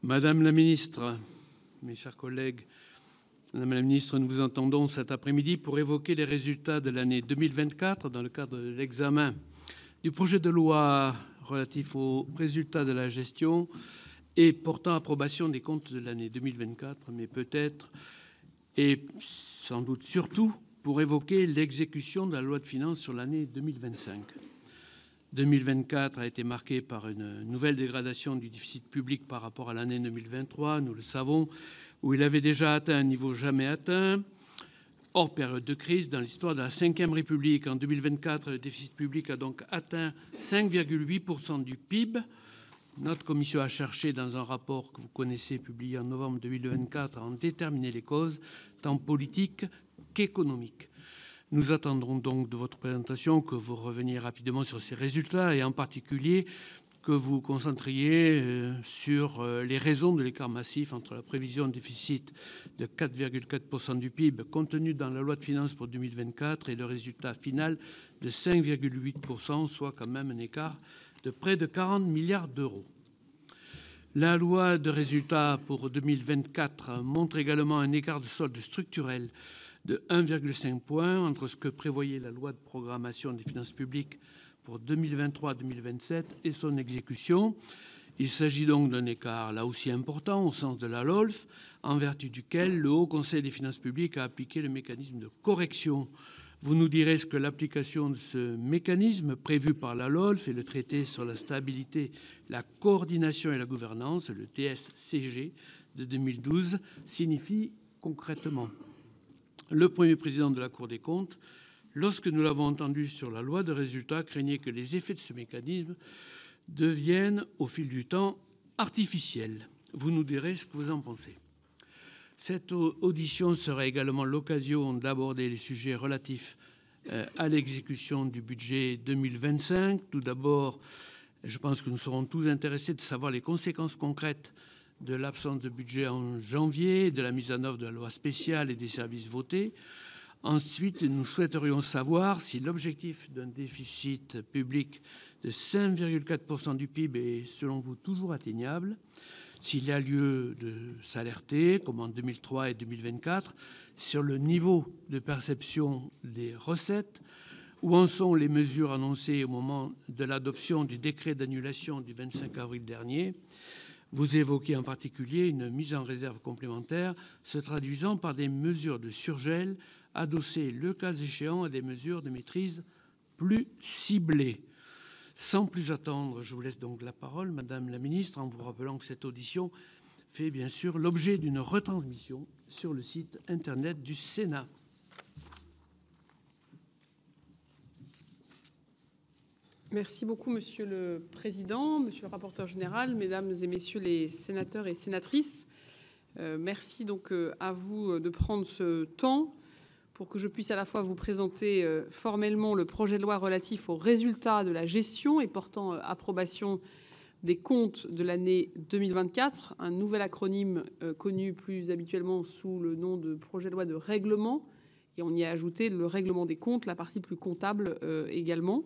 Madame la ministre, mes chers collègues, Madame la ministre, nous vous entendons cet après-midi pour évoquer les résultats de l'année 2024 dans le cadre de l'examen du projet de loi relatif aux résultats de la gestion et portant approbation des comptes de l'année 2024, mais peut-être et sans doute surtout pour évoquer l'exécution de la loi de finances sur l'année 2025. 2024 a été marqué par une nouvelle dégradation du déficit public par rapport à l'année 2023, nous le savons, où il avait déjà atteint un niveau jamais atteint, hors période de crise, dans l'histoire de la Ve République. En 2024, le déficit public a donc atteint 5,8% du PIB. Notre commission a cherché, dans un rapport que vous connaissez, publié en novembre 2024, à en déterminer les causes, tant politiques qu'économiques. Nous attendrons donc de votre présentation que vous reveniez rapidement sur ces résultats et en particulier que vous vous concentriez sur les raisons de l'écart massif entre la prévision de déficit de 4,4% du PIB contenue dans la loi de finances pour 2024 et le résultat final de 5,8%, soit quand même un écart de près de 40 milliards d'euros. La loi de résultats pour 2024 montre également un écart de solde structurel de 1,5 point entre ce que prévoyait la loi de programmation des finances publiques pour 2023-2027 et son exécution. Il s'agit donc d'un écart là aussi important au sens de la LOLF, en vertu duquel le Haut Conseil des finances publiques a appliqué le mécanisme de correction. Vous nous direz ce que l'application de ce mécanisme prévu par la LOLF et le traité sur la stabilité, la coordination et la gouvernance, le TSCG de 2012, signifie concrètement. Le premier président de la Cour des comptes, lorsque nous l'avons entendu sur la loi de résultats, craignait que les effets de ce mécanisme deviennent, au fil du temps, artificiels. Vous nous direz ce que vous en pensez. Cette audition sera également l'occasion d'aborder les sujets relatifs à l'exécution du budget 2025. Tout d'abord, je pense que nous serons tous intéressés de savoir les conséquences concrètes de l'absence de budget en janvier, de la mise en œuvre de la loi spéciale et des services votés. Ensuite, nous souhaiterions savoir si l'objectif d'un déficit public de 5,4% du PIB est, selon vous, toujours atteignable, s'il y a lieu de s'alerter, comme en 2003 et 2024, sur le niveau de perception des recettes, où en sont les mesures annoncées au moment de l'adoption du décret d'annulation du 25 avril dernier. Vous évoquez en particulier une mise en réserve complémentaire se traduisant par des mesures de surgel adossées, le cas échéant, à des mesures de maîtrise plus ciblées. Sans plus attendre, je vous laisse donc la parole, Madame la Ministre, en vous rappelant que cette audition fait bien sûr l'objet d'une retransmission sur le site Internet du Sénat. Merci beaucoup, Monsieur le Président, Monsieur le rapporteur général, Mesdames et Messieurs les sénateurs et sénatrices. Merci donc à vous de prendre ce temps pour que je puisse à la fois vous présenter formellement le projet de loi relatif aux résultats de la gestion et portant approbation des comptes de l'année 2024, un nouvel acronyme connu plus habituellement sous le nom de projet de loi de règlement, et on y a ajouté le règlement des comptes, la partie plus comptable également.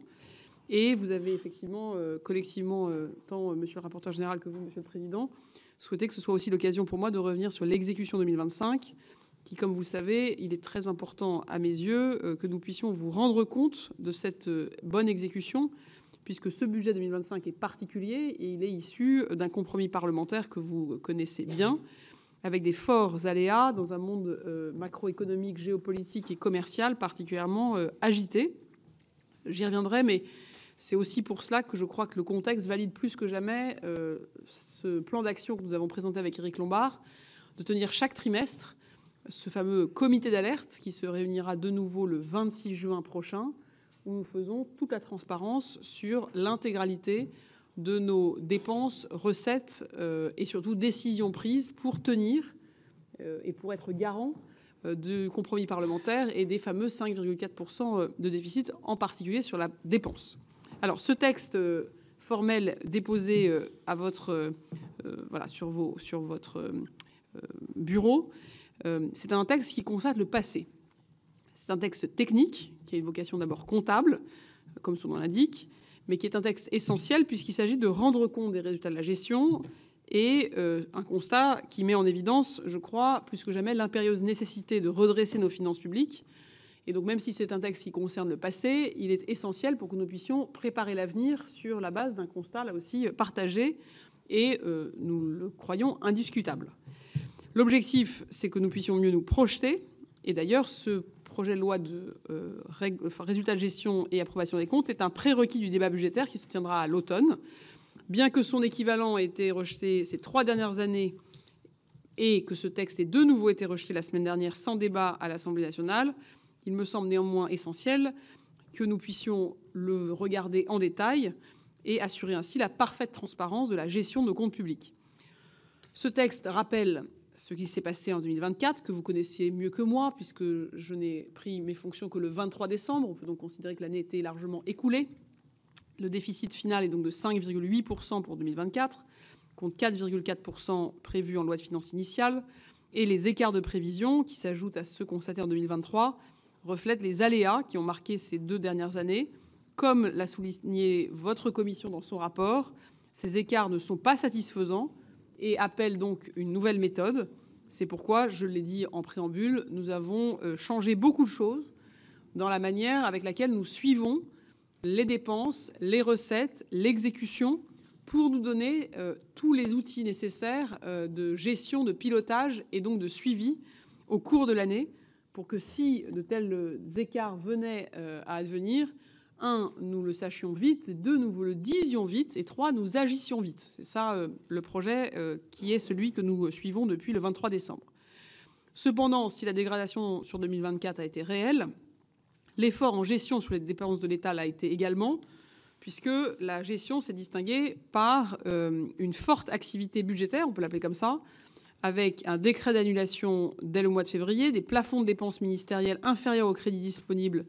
Et vous avez effectivement, collectivement, tant Monsieur le rapporteur général que vous, Monsieur le Président, souhaité que ce soit aussi l'occasion pour moi de revenir sur l'exécution 2025, qui, comme vous le savez, il est très important à mes yeux que nous puissions vous rendre compte de cette bonne exécution, puisque ce budget 2025 est particulier et il est issu d'un compromis parlementaire que vous connaissez bien, avec des forts aléas dans un monde macroéconomique, géopolitique et commercial particulièrement agité. J'y reviendrai, mais c'est aussi pour cela que je crois que le contexte valide plus que jamais ce plan d'action que nous avons présenté avec Éric Lombard, de tenir chaque trimestre ce fameux comité d'alerte qui se réunira de nouveau le 26 juin prochain, où nous faisons toute la transparence sur l'intégralité de nos dépenses, recettes et surtout décisions prises pour tenir et pour être garant du compromis parlementaire et des fameux 5,4% de déficit, en particulier sur la dépense. Alors, ce texte formel déposé à votre, sur votre bureau, c'est un texte qui constate le passé. C'est un texte technique qui a une vocation d'abord comptable, comme son nom l'indique, mais qui est un texte essentiel puisqu'il s'agit de rendre compte des résultats de la gestion et un constat qui met en évidence, je crois, plus que jamais l'impérieuse nécessité de redresser nos finances publiques. Et donc, même si c'est un texte qui concerne le passé, il est essentiel pour que nous puissions préparer l'avenir sur la base d'un constat, là aussi, partagé et, nous le croyons, indiscutable. L'objectif, c'est que nous puissions mieux nous projeter. Et d'ailleurs, ce projet de loi de résultats de gestion et approbation des comptes est un prérequis du débat budgétaire qui se tiendra à l'automne. Bien que son équivalent ait été rejeté ces 3 dernières années et que ce texte ait de nouveau été rejeté la semaine dernière sans débat à l'Assemblée nationale, il me semble néanmoins essentiel que nous puissions le regarder en détail et assurer ainsi la parfaite transparence de la gestion de nos comptes publics. Ce texte rappelle ce qui s'est passé en 2024, que vous connaissiez mieux que moi, puisque je n'ai pris mes fonctions que le 23 décembre. On peut donc considérer que l'année était largement écoulée. Le déficit final est donc de 5,8% pour 2024, contre 4,4% prévu en loi de finances initiale. Et les écarts de prévision, qui s'ajoutent à ceux constatés en 2023, reflètent les aléas qui ont marqué ces 2 dernières années. Comme l'a souligné votre commission dans son rapport, ces écarts ne sont pas satisfaisants et appellent donc une nouvelle méthode. C'est pourquoi, je l'ai dit en préambule, nous avons changé beaucoup de choses dans la manière avec laquelle nous suivons les dépenses, les recettes, l'exécution, pour nous donner tous les outils nécessaires de gestion, de pilotage et donc de suivi au cours de l'année, pour que si de tels écarts venaient à advenir, 1, nous le sachions vite, 2, nous vous le disions vite, et 3, nous agissions vite. C'est ça le projet qui est celui que nous suivons depuis le 23 décembre. Cependant, si la dégradation sur 2024 a été réelle, l'effort en gestion sur les dépenses de l'État l'a été également, puisque la gestion s'est distinguée par une forte activité budgétaire, on peut l'appeler comme ça, avec un décret d'annulation dès le mois de février, des plafonds de dépenses ministérielles inférieurs aux crédits disponibles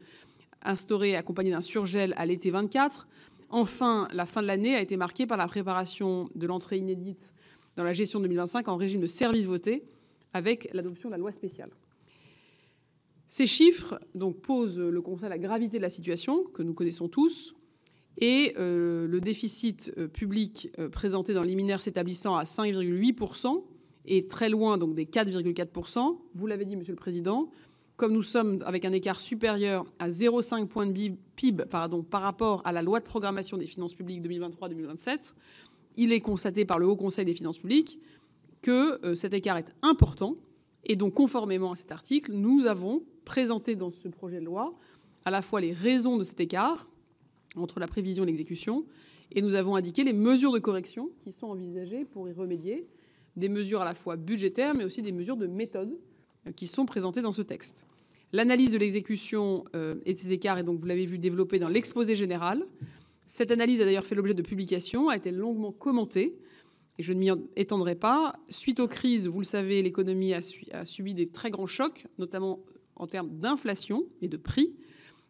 instauré accompagné d'un surgel à l'été 24. Enfin, la fin de l'année a été marquée par la préparation de l'entrée inédite dans la gestion 2025 en régime de service voté avec l'adoption de la loi spéciale. Ces chiffres donc, posent le constat de la gravité de la situation que nous connaissons tous et le déficit public présenté dans le liminaire s'établissant à 5,8% est très loin donc, des 4,4%. Vous l'avez dit, Monsieur le Président, comme nous sommes avec un écart supérieur à 0,5 point de PIB par rapport à la loi de programmation des finances publiques 2023-2027, il est constaté par le Haut Conseil des finances publiques que cet écart est important. Et donc, conformément à cet article, nous avons présenté dans ce projet de loi à la fois les raisons de cet écart entre la prévision et l'exécution, et nous avons indiqué les mesures de correction qui sont envisagées pour y remédier, des mesures à la fois budgétaires, mais aussi des mesures de méthode qui sont présentées dans ce texte. L'analyse de l'exécution et de ces écarts est donc, vous l'avez vu, développée dans l'exposé général. Cette analyse a d'ailleurs fait l'objet de publications, a été longuement commentée, et je ne m'y étendrai pas. Suite aux crises, vous le savez, l'économie a subi des très grands chocs, notamment en termes d'inflation et de prix,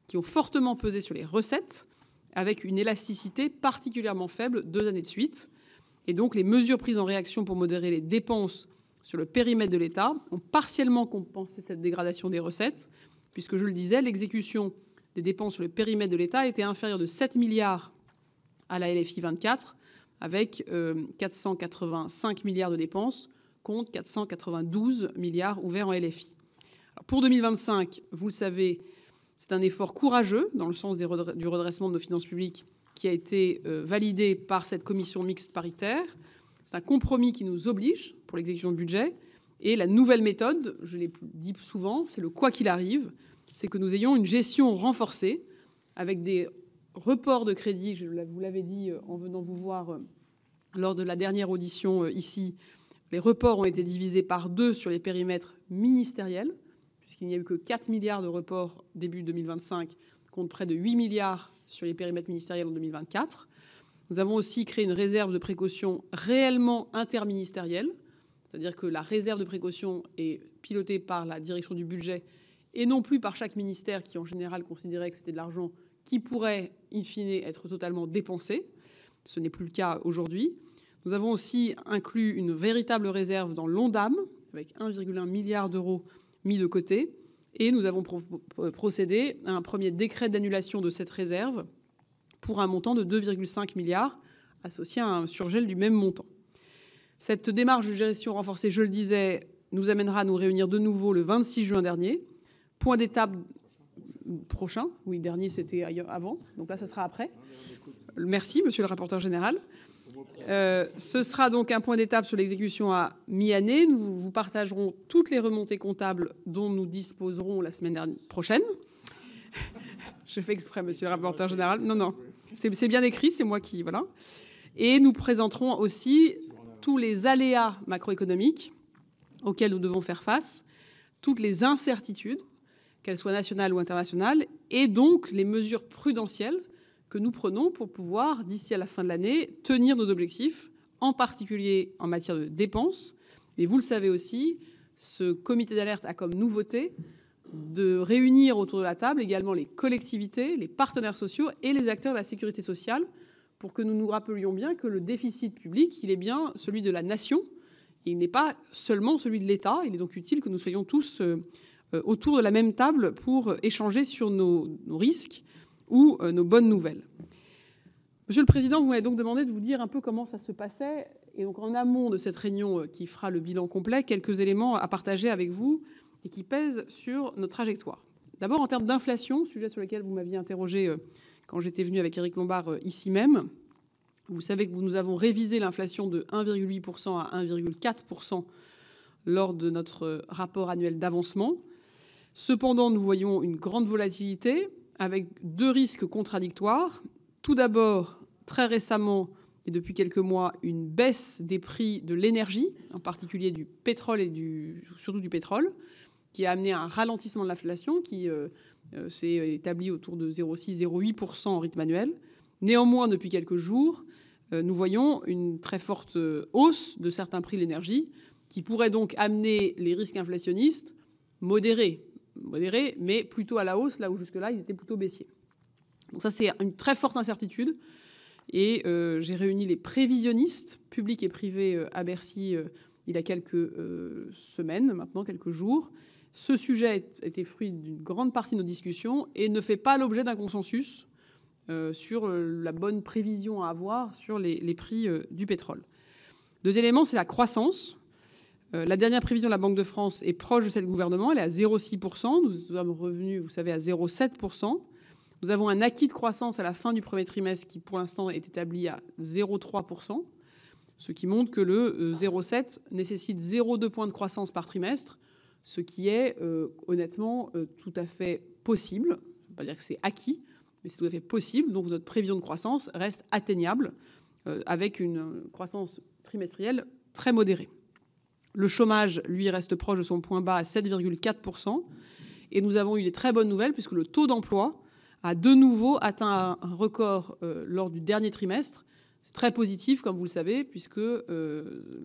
qui ont fortement pesé sur les recettes, avec une élasticité particulièrement faible 2 années de suite. Et donc, les mesures prises en réaction pour modérer les dépenses sur le périmètre de l'État ont partiellement compensé cette dégradation des recettes, puisque, je le disais, l'exécution des dépenses sur le périmètre de l'État était inférieure de 7 milliards à la LFI 24, avec 485 milliards de dépenses contre 492 milliards ouverts en LFI. Alors pour 2025, vous le savez, c'est un effort courageux dans le sens du redressement de nos finances publiques qui a été validé par cette commission mixte paritaire. C'est un compromis qui nous oblige pour l'exécution du budget. Et la nouvelle méthode, je l'ai dit souvent, c'est le quoi qu'il arrive, c'est que nous ayons une gestion renforcée avec des reports de crédit. Vous l'avez dit en venant vous voir lors de la dernière audition ici, les reports ont été divisés par 2 sur les périmètres ministériels, puisqu'il n'y a eu que 4 milliards de reports début 2025 contre près de 8 milliards sur les périmètres ministériels en 2024. Nous avons aussi créé une réserve de précaution réellement interministérielle, c'est-à-dire que la réserve de précaution est pilotée par la direction du budget et non plus par chaque ministère qui, en général, considérait que c'était de l'argent qui pourrait, in fine, être totalement dépensé. Ce n'est plus le cas aujourd'hui. Nous avons aussi inclus une véritable réserve dans l'ONDAM, avec 1,1 milliard d'euros mis de côté. Et nous avons procédé à un premier décret d'annulation de cette réserve pour un montant de 2,5 milliards, associé à un surgel du même montant. Cette démarche de gestion renforcée, je le disais, nous amènera à nous réunir de nouveau le 26 juin dernier. Point d'étape prochain. Oui, dernier, c'était avant. Donc là, ça sera après. Merci, monsieur le rapporteur général. Ce sera donc un point d'étape sur l'exécution à mi-année. Nous vous partagerons toutes les remontées comptables dont nous disposerons la semaine prochaine. Je fais exprès, monsieur le rapporteur général. Non, c'est bien écrit, c'est moi qui... Voilà. Et nous présenterons aussi tous les aléas macroéconomiques auxquels nous devons faire face, toutes les incertitudes, qu'elles soient nationales ou internationales, et donc les mesures prudentielles que nous prenons pour pouvoir, d'ici à la fin de l'année, tenir nos objectifs, en particulier en matière de dépenses. Mais vous le savez aussi, ce comité d'alerte a comme nouveauté de réunir autour de la table également les collectivités, les partenaires sociaux et les acteurs de la sécurité sociale pour que nous nous rappelions bien que le déficit public, il est bien celui de la nation. Il n'est pas seulement celui de l'État. Il est donc utile que nous soyons tous autour de la même table pour échanger sur nos risques ou nos bonnes nouvelles. Monsieur le Président, vous m'avez donc demandé de vous dire un peu comment ça se passait. Et donc en amont de cette réunion qui fera le bilan complet, quelques éléments à partager avec vous et qui pèsent sur notre trajectoire. D'abord, en termes d'inflation, sujet sur lequel vous m'aviez interrogé quand j'étais venu avec Éric Lombard ici même. Vous savez que nous avons révisé l'inflation de 1,8% à 1,4% lors de notre rapport annuel d'avancement. Cependant, nous voyons une grande volatilité avec deux risques contradictoires. Tout d'abord, très récemment et depuis quelques mois, une baisse des prix de l'énergie, en particulier du pétrole et surtout du pétrole, qui a amené à un ralentissement de l'inflation qui s'est établi autour de 0,6-0,8% en rythme annuel. Néanmoins, depuis quelques jours, nous voyons une très forte hausse de certains prix de l'énergie qui pourrait donc amener les risques inflationnistes modérés, mais plutôt à la hausse, là où jusque-là, ils étaient plutôt baissiers. Donc ça, c'est une très forte incertitude. Et j'ai réuni les prévisionnistes, publics et privés, à Bercy il y a quelques semaines, maintenant quelques jours. Ce sujet a été fruit d'une grande partie de nos discussions et ne fait pas l'objet d'un consensus sur la bonne prévision à avoir sur les prix du pétrole. Deuxième élément, c'est la croissance. La dernière prévision de la Banque de France est proche de celle du gouvernement. Elle est à 0,6%. Nous sommes revenus, vous savez, à 0,7%. Nous avons un acquis de croissance à la fin du premier trimestre qui, pour l'instant, est établi à 0,3%, ce qui montre que le 0,7 nécessite 0,2 points de croissance par trimestre, ce qui est honnêtement tout à fait possible. Je ne veux pas dire que c'est acquis, mais c'est tout à fait possible. Donc notre prévision de croissance reste atteignable avec une croissance trimestrielle très modérée. Le chômage, lui, reste proche de son point bas à 7,4%. Et nous avons eu des très bonnes nouvelles puisque le taux d'emploi a de nouveau atteint un record lors du dernier trimestre. C'est très positif, comme vous le savez, puisque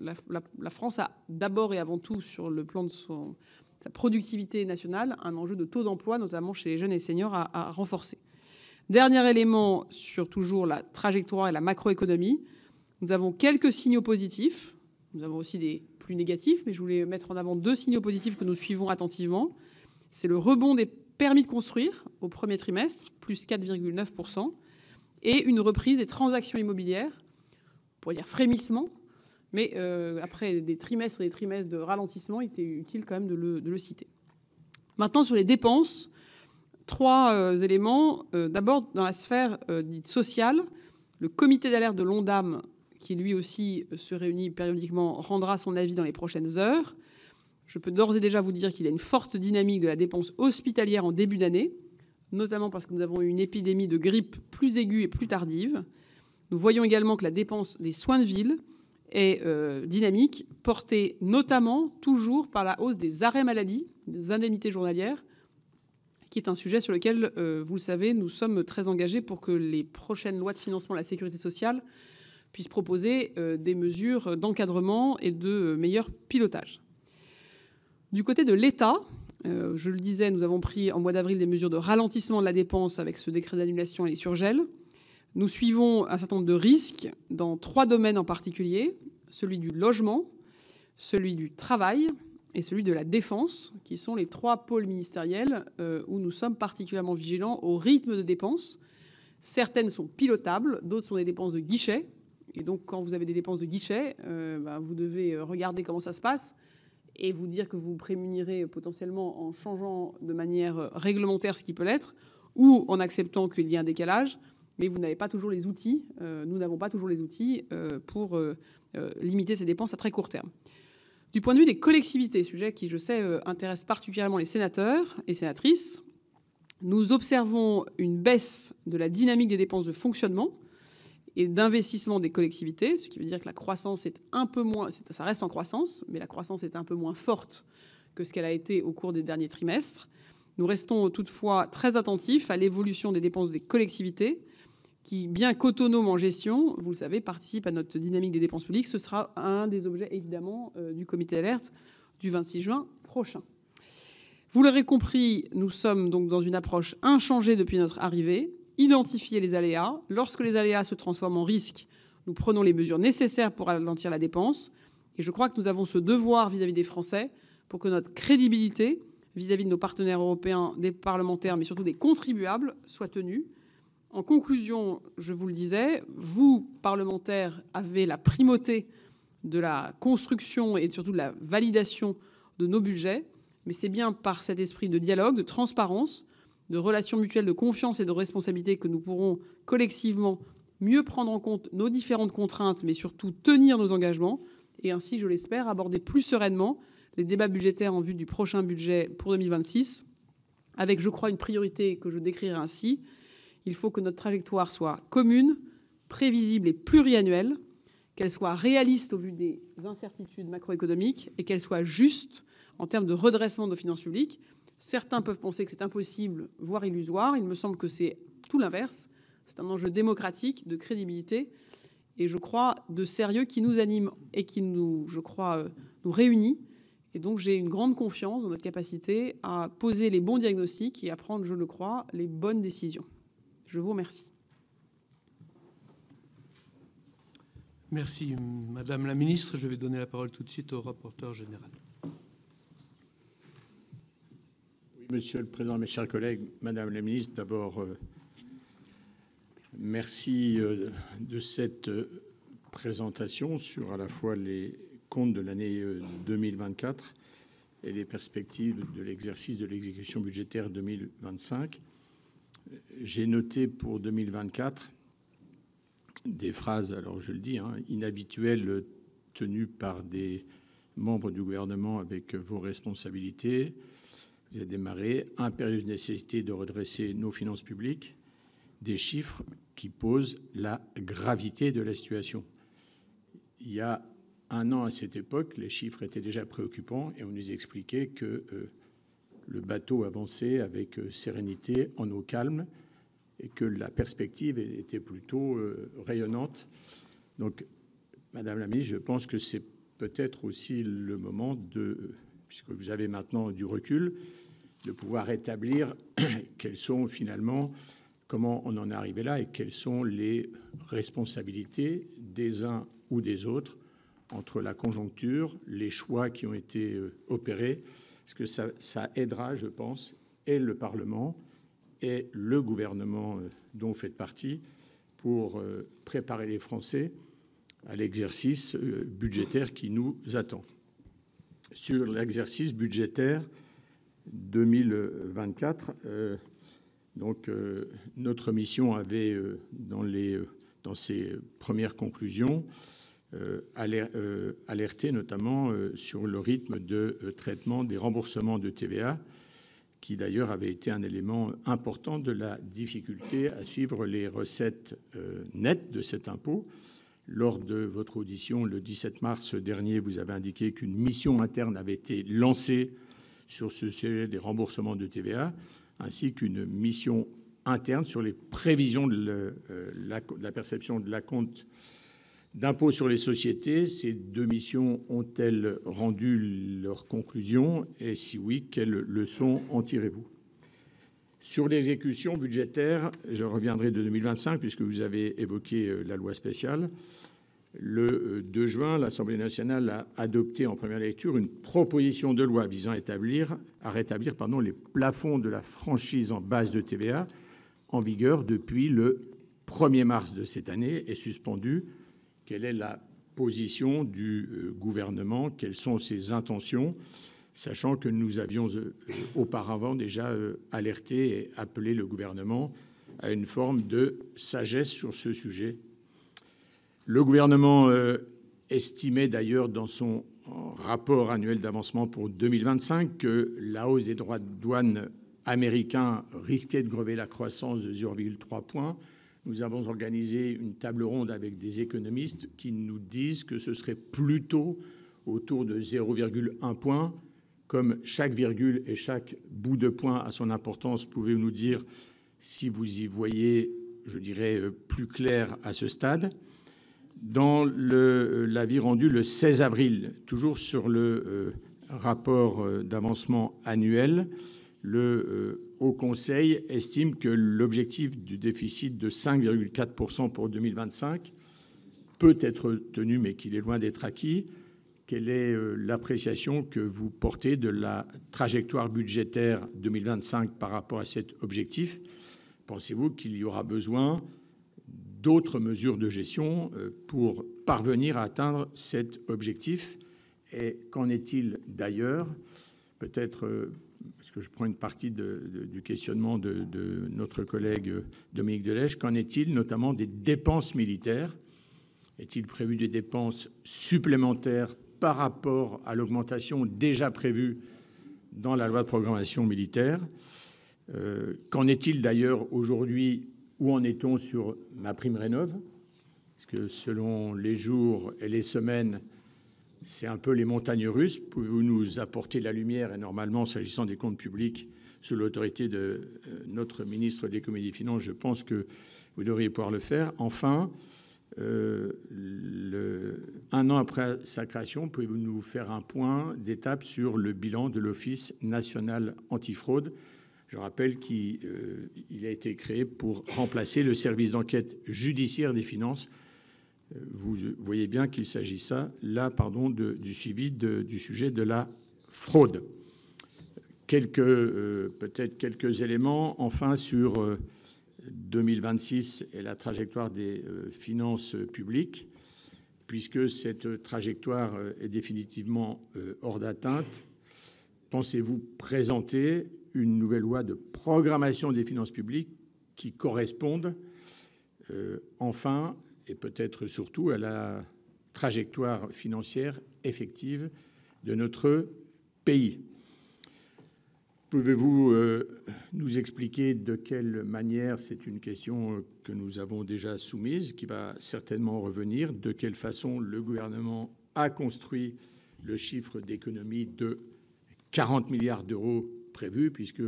la France a d'abord et avant tout, sur le plan de sa productivité nationale, un enjeu de taux d'emploi, notamment chez les jeunes et seniors, à renforcer. Dernier élément sur toujours la trajectoire et la macroéconomie. Nous avons quelques signaux positifs. Nous avons aussi des plus négatifs, mais je voulais mettre en avant deux signaux positifs que nous suivons attentivement. C'est le rebond des permis de construire au premier trimestre, plus 4,9%, et une reprise des transactions immobilières, on pourrait dire frémissement, mais après des trimestres et des trimestres de ralentissement, il était utile quand même de le citer. Maintenant, sur les dépenses, trois éléments. D'abord, dans la sphère dite sociale, le comité d'alerte de l'ONDAM, qui lui aussi se réunit périodiquement, rendra son avis dans les prochaines heures. Je peux d'ores et déjà vous dire qu'il y a une forte dynamique de la dépense hospitalière en début d'année, notamment parce que nous avons eu une épidémie de grippe plus aiguë et plus tardive. Nous voyons également que la dépense des soins de ville est dynamique, portée notamment toujours par la hausse des arrêts maladie, des indemnités journalières, qui est un sujet sur lequel, vous le savez, nous sommes très engagés pour que les prochaines lois de financement de la sécurité sociale puissent proposer des mesures d'encadrement et de meilleur pilotage. Du côté de l'État, je le disais, nous avons pris en mois d'avril des mesures de ralentissement de la dépense avec ce décret d'annulation et les surgels. Nous suivons un certain nombre de risques dans trois domaines en particulier, celui du logement, celui du travail et celui de la défense, qui sont les trois pôles ministériels où nous sommes particulièrement vigilants au rythme de dépenses. Certaines sont pilotables, d'autres sont des dépenses de guichet, Et donc, quand vous avez des dépenses de guichet, vous devez regarder comment ça se passe et vous dire que vous prémunirez potentiellement en changeant de manière réglementaire ce qui peut l'être ou en acceptant qu'il y ait un décalage. Mais vous n'avez pas toujours les outils, nous n'avons pas toujours les outils pour limiter ces dépenses à très court terme. Du point de vue des collectivités, sujet qui, je sais, intéresse particulièrement les sénateurs et sénatrices, nous observons une baisse de la dynamique des dépenses de fonctionnement et d'investissement des collectivités, ce qui veut dire que la croissance est un peu moins, ça reste en croissance, mais la croissance est un peu moins forte que ce qu'elle a été au cours des derniers trimestres. Nous restons toutefois très attentifs à l'évolution des dépenses des collectivités, qui, bien qu'autonomes en gestion, vous le savez, participent à notre dynamique des dépenses publiques. Ce sera un des objets, évidemment, du comité d'alerte du 26 juin prochain. Vous l'aurez compris, nous sommes donc dans une approche inchangée depuis notre arrivée. Identifier les aléas. Lorsque les aléas se transforment en risques, nous prenons les mesures nécessaires pour ralentir la dépense. Et je crois que nous avons ce devoir vis-à-vis des Français pour que notre crédibilité vis-à-vis de nos partenaires européens, des parlementaires, mais surtout des contribuables, soit tenue. En conclusion, je vous le disais, vous, parlementaires, avez la primauté de la construction et surtout de la validation de nos budgets. Mais c'est bien par cet esprit de dialogue, de transparence, de relations mutuelles, de confiance et de responsabilité que nous pourrons collectivement mieux prendre en compte nos différentes contraintes, mais surtout tenir nos engagements et ainsi, je l'espère, aborder plus sereinement les débats budgétaires en vue du prochain budget pour 2026, avec, je crois, une priorité que je décrirai ainsi. Il faut que notre trajectoire soit commune, prévisible et pluriannuelle, qu'elle soit réaliste au vu des incertitudes macroéconomiques et qu'elle soit juste en termes de redressement de nos finances publiques. Certains peuvent penser que c'est impossible, voire illusoire. Il me semble que c'est tout l'inverse. C'est un enjeu démocratique, de crédibilité et, je crois, de sérieux qui nous anime et qui nous, je crois, nous réunit. Et donc, j'ai une grande confiance dans notre capacité à poser les bons diagnostics et à prendre, je le crois, les bonnes décisions. Je vous remercie. Merci, Madame la Ministre. Je vais donner la parole tout de suite au rapporteur général. Oui, Monsieur le Président, mes chers collègues, Madame la Ministre, d'abord, merci de cette présentation sur à la fois les comptes de l'année 2024 et les perspectives de l'exercice de l'exécution budgétaire 2025. J'ai noté pour 2024 des phrases, alors je le dis, inhabituelles tenues par des membres du gouvernement avec vos responsabilités. Vous avez démarré impérieuse nécessité de redresser nos finances publiques, des chiffres qui posent la gravité de la situation. Il y a un an à cette époque, les chiffres étaient déjà préoccupants et on nous expliquait que le bateau avançait avec sérénité, en eau calme, et que la perspective était plutôt rayonnante. Donc, Madame la Ministre, je pense que c'est peut-être aussi le moment puisque vous avez maintenant du recul, de pouvoir établir quelles sont finalement, comment on en est arrivé là et quelles sont les responsabilités des uns ou des autres entre la conjoncture, les choix qui ont été opérés, parce que ça aidera, je pense, et le Parlement et le gouvernement dont vous faites partie pour préparer les Français à l'exercice budgétaire qui nous attend. Sur l'exercice budgétaire 2024, notre mission avait, dans ses premières conclusions, alerté notamment sur le rythme de traitement des remboursements de TVA, qui d'ailleurs avait été un élément important de la difficulté à suivre les recettes nettes de cet impôt. Lors de votre audition le 17 mars dernier, vous avez indiqué qu'une mission interne avait été lancée sur ce sujet des remboursements de TVA, ainsi qu'une mission interne sur les prévisions de la perception de l'acompte d'impôt sur les sociétés. Ces deux missions ont-elles rendu leurs conclusions et si oui, quelles leçons en tirez-vous? Sur l'exécution budgétaire, je reviendrai de 2025 puisque vous avez évoqué la loi spéciale. Le 2 juin, l'Assemblée nationale a adopté en première lecture une proposition de loi visant à rétablir les plafonds de la franchise en base de TVA en vigueur depuis le 1er mars de cette année et suspendu quelle est la position du gouvernement, quelles sont ses intentions, sachant que nous avions auparavant déjà alerté et appelé le gouvernement à une forme de sagesse sur ce sujet. Le gouvernement estimait d'ailleurs dans son rapport annuel d'avancement pour 2025 que la hausse des droits de douane américains risquait de grever la croissance de 0,3 points. Nous avons organisé une table ronde avec des économistes qui nous disent que ce serait plutôt autour de 0,1 point. Comme chaque virgule et chaque bout de point a son importance, pouvez-vous nous dire si vous y voyez, je dirais, plus clair à ce stade? Dans l'avis rendu le 16 avril, toujours sur le rapport d'avancement annuel, le Haut Conseil estime que l'objectif du déficit de 5,4% pour 2025 peut être tenu, mais qu'il est loin d'être acquis. Quelle est l'appréciation que vous portez de la trajectoire budgétaire 2025 par rapport à cet objectif? Pensez-vous qu'il y aura besoin d'autres mesures de gestion pour parvenir à atteindre cet objectif? Et qu'en est-il d'ailleurs, peut-être, parce que je prends une partie du questionnement de notre collègue Dominique de Legge, qu'en est-il notamment des dépenses militaires? Est-il prévu des dépenses supplémentaires par rapport à l'augmentation déjà prévue dans la loi de programmation militaire? Qu'en est-il d'ailleurs aujourd'hui? Où en est-on sur MaPrimeRénov'? Parce que selon les jours et les semaines, c'est un peu les montagnes russes. Pouvez-vous nous apporter la lumière? Et normalement, s'agissant des comptes publics, sous l'autorité de notre ministre de l'Économie et des Finances, je pense que vous devriez pouvoir le faire. Enfin, un an après sa création, pouvez-vous nous faire un point d'étape sur le bilan de l'Office national antifraude? Je rappelle qu'il a été créé pour remplacer le service d'enquête judiciaire des finances. Vous voyez bien qu'il s'agit du suivi du sujet de la fraude. Peut-être quelques éléments enfin sur 2026 et la trajectoire des finances publiques, puisque cette trajectoire est définitivement hors d'atteinte. Pensez-vous présenter une nouvelle loi de programmation des finances publiques qui corresponde enfin et peut-être surtout à la trajectoire financière effective de notre pays? Pouvez-vous nous expliquer de quelle manière, c'est une question que nous avons déjà soumise, qui va certainement revenir, de quelle façon le gouvernement a construit le chiffre d'économie de 40 milliards d'euros prévus, puisque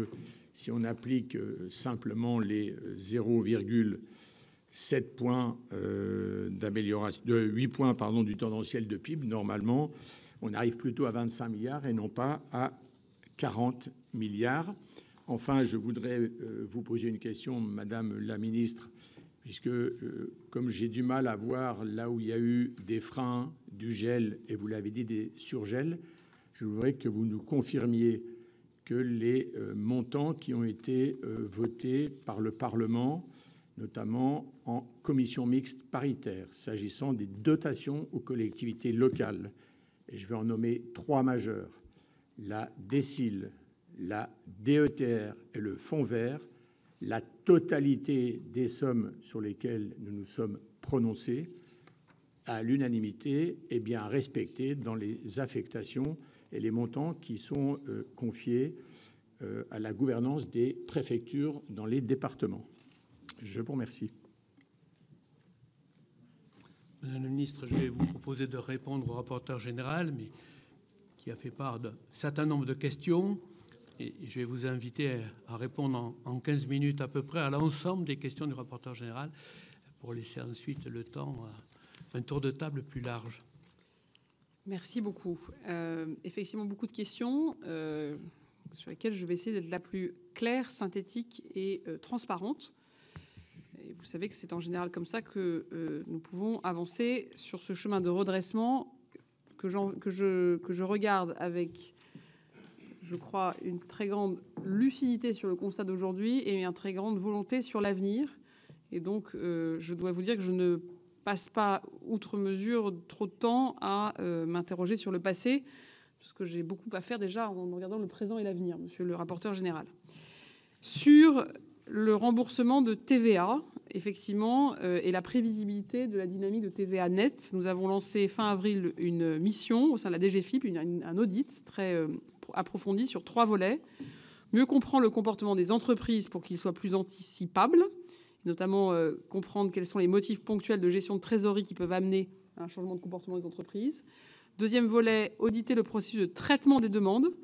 si on applique simplement les 0,7 points d'amélioration, de 8 points du tendanciel de PIB, normalement, on arrive plutôt à 25 milliards et non pas à 40 milliards. Enfin, je voudrais vous poser une question, Madame la Ministre, puisque comme j'ai du mal à voir là où il y a eu des freins, du gel, et vous l'avez dit, des surgels, je voudrais que vous nous confirmiez que les montants qui ont été votés par le Parlement, notamment en commission mixte paritaire, s'agissant des dotations aux collectivités locales, et je vais en nommer 3 majeures, la DSIL, la DETR et le Fonds vert, la totalité des sommes sur lesquelles nous nous sommes prononcés, à l'unanimité, est bien respectée dans les affectations et les montants qui sont confiés à la gouvernance des préfectures dans les départements. Je vous remercie. Madame la ministre, je vais vous proposer de répondre au rapporteur général, mais qui a fait part d'un certain nombre de questions. Et je vais vous inviter à répondre en 15 minutes à peu près à l'ensemble des questions du rapporteur général pour laisser ensuite le temps à un tour de table plus large. Merci beaucoup. Effectivement, beaucoup de questions sur lesquelles je vais essayer d'être la plus claire, synthétique et transparente. Et vous savez que c'est en général comme ça que nous pouvons avancer sur ce chemin de redressement que je regarde avec, je crois, une très grande lucidité sur le constat d'aujourd'hui et une très grande volonté sur l'avenir. Et donc, je dois vous dire que je ne passe pas outre mesure trop de temps à m'interroger sur le passé, parce que j'ai beaucoup à faire déjà en regardant le présent et l'avenir, monsieur le rapporteur général. Sur le remboursement de TVA, effectivement, et la prévisibilité de la dynamique de TVA nette, nous avons lancé fin avril une mission au sein de la DGFiP, un audit très approfondi sur 3 volets. Mieux comprendre le comportement des entreprises pour qu'il soit plus anticipable, notamment comprendre quels sont les motifs ponctuels de gestion de trésorerie qui peuvent amener à un changement de comportement des entreprises. Deuxième volet, auditer le processus de traitement des demandes,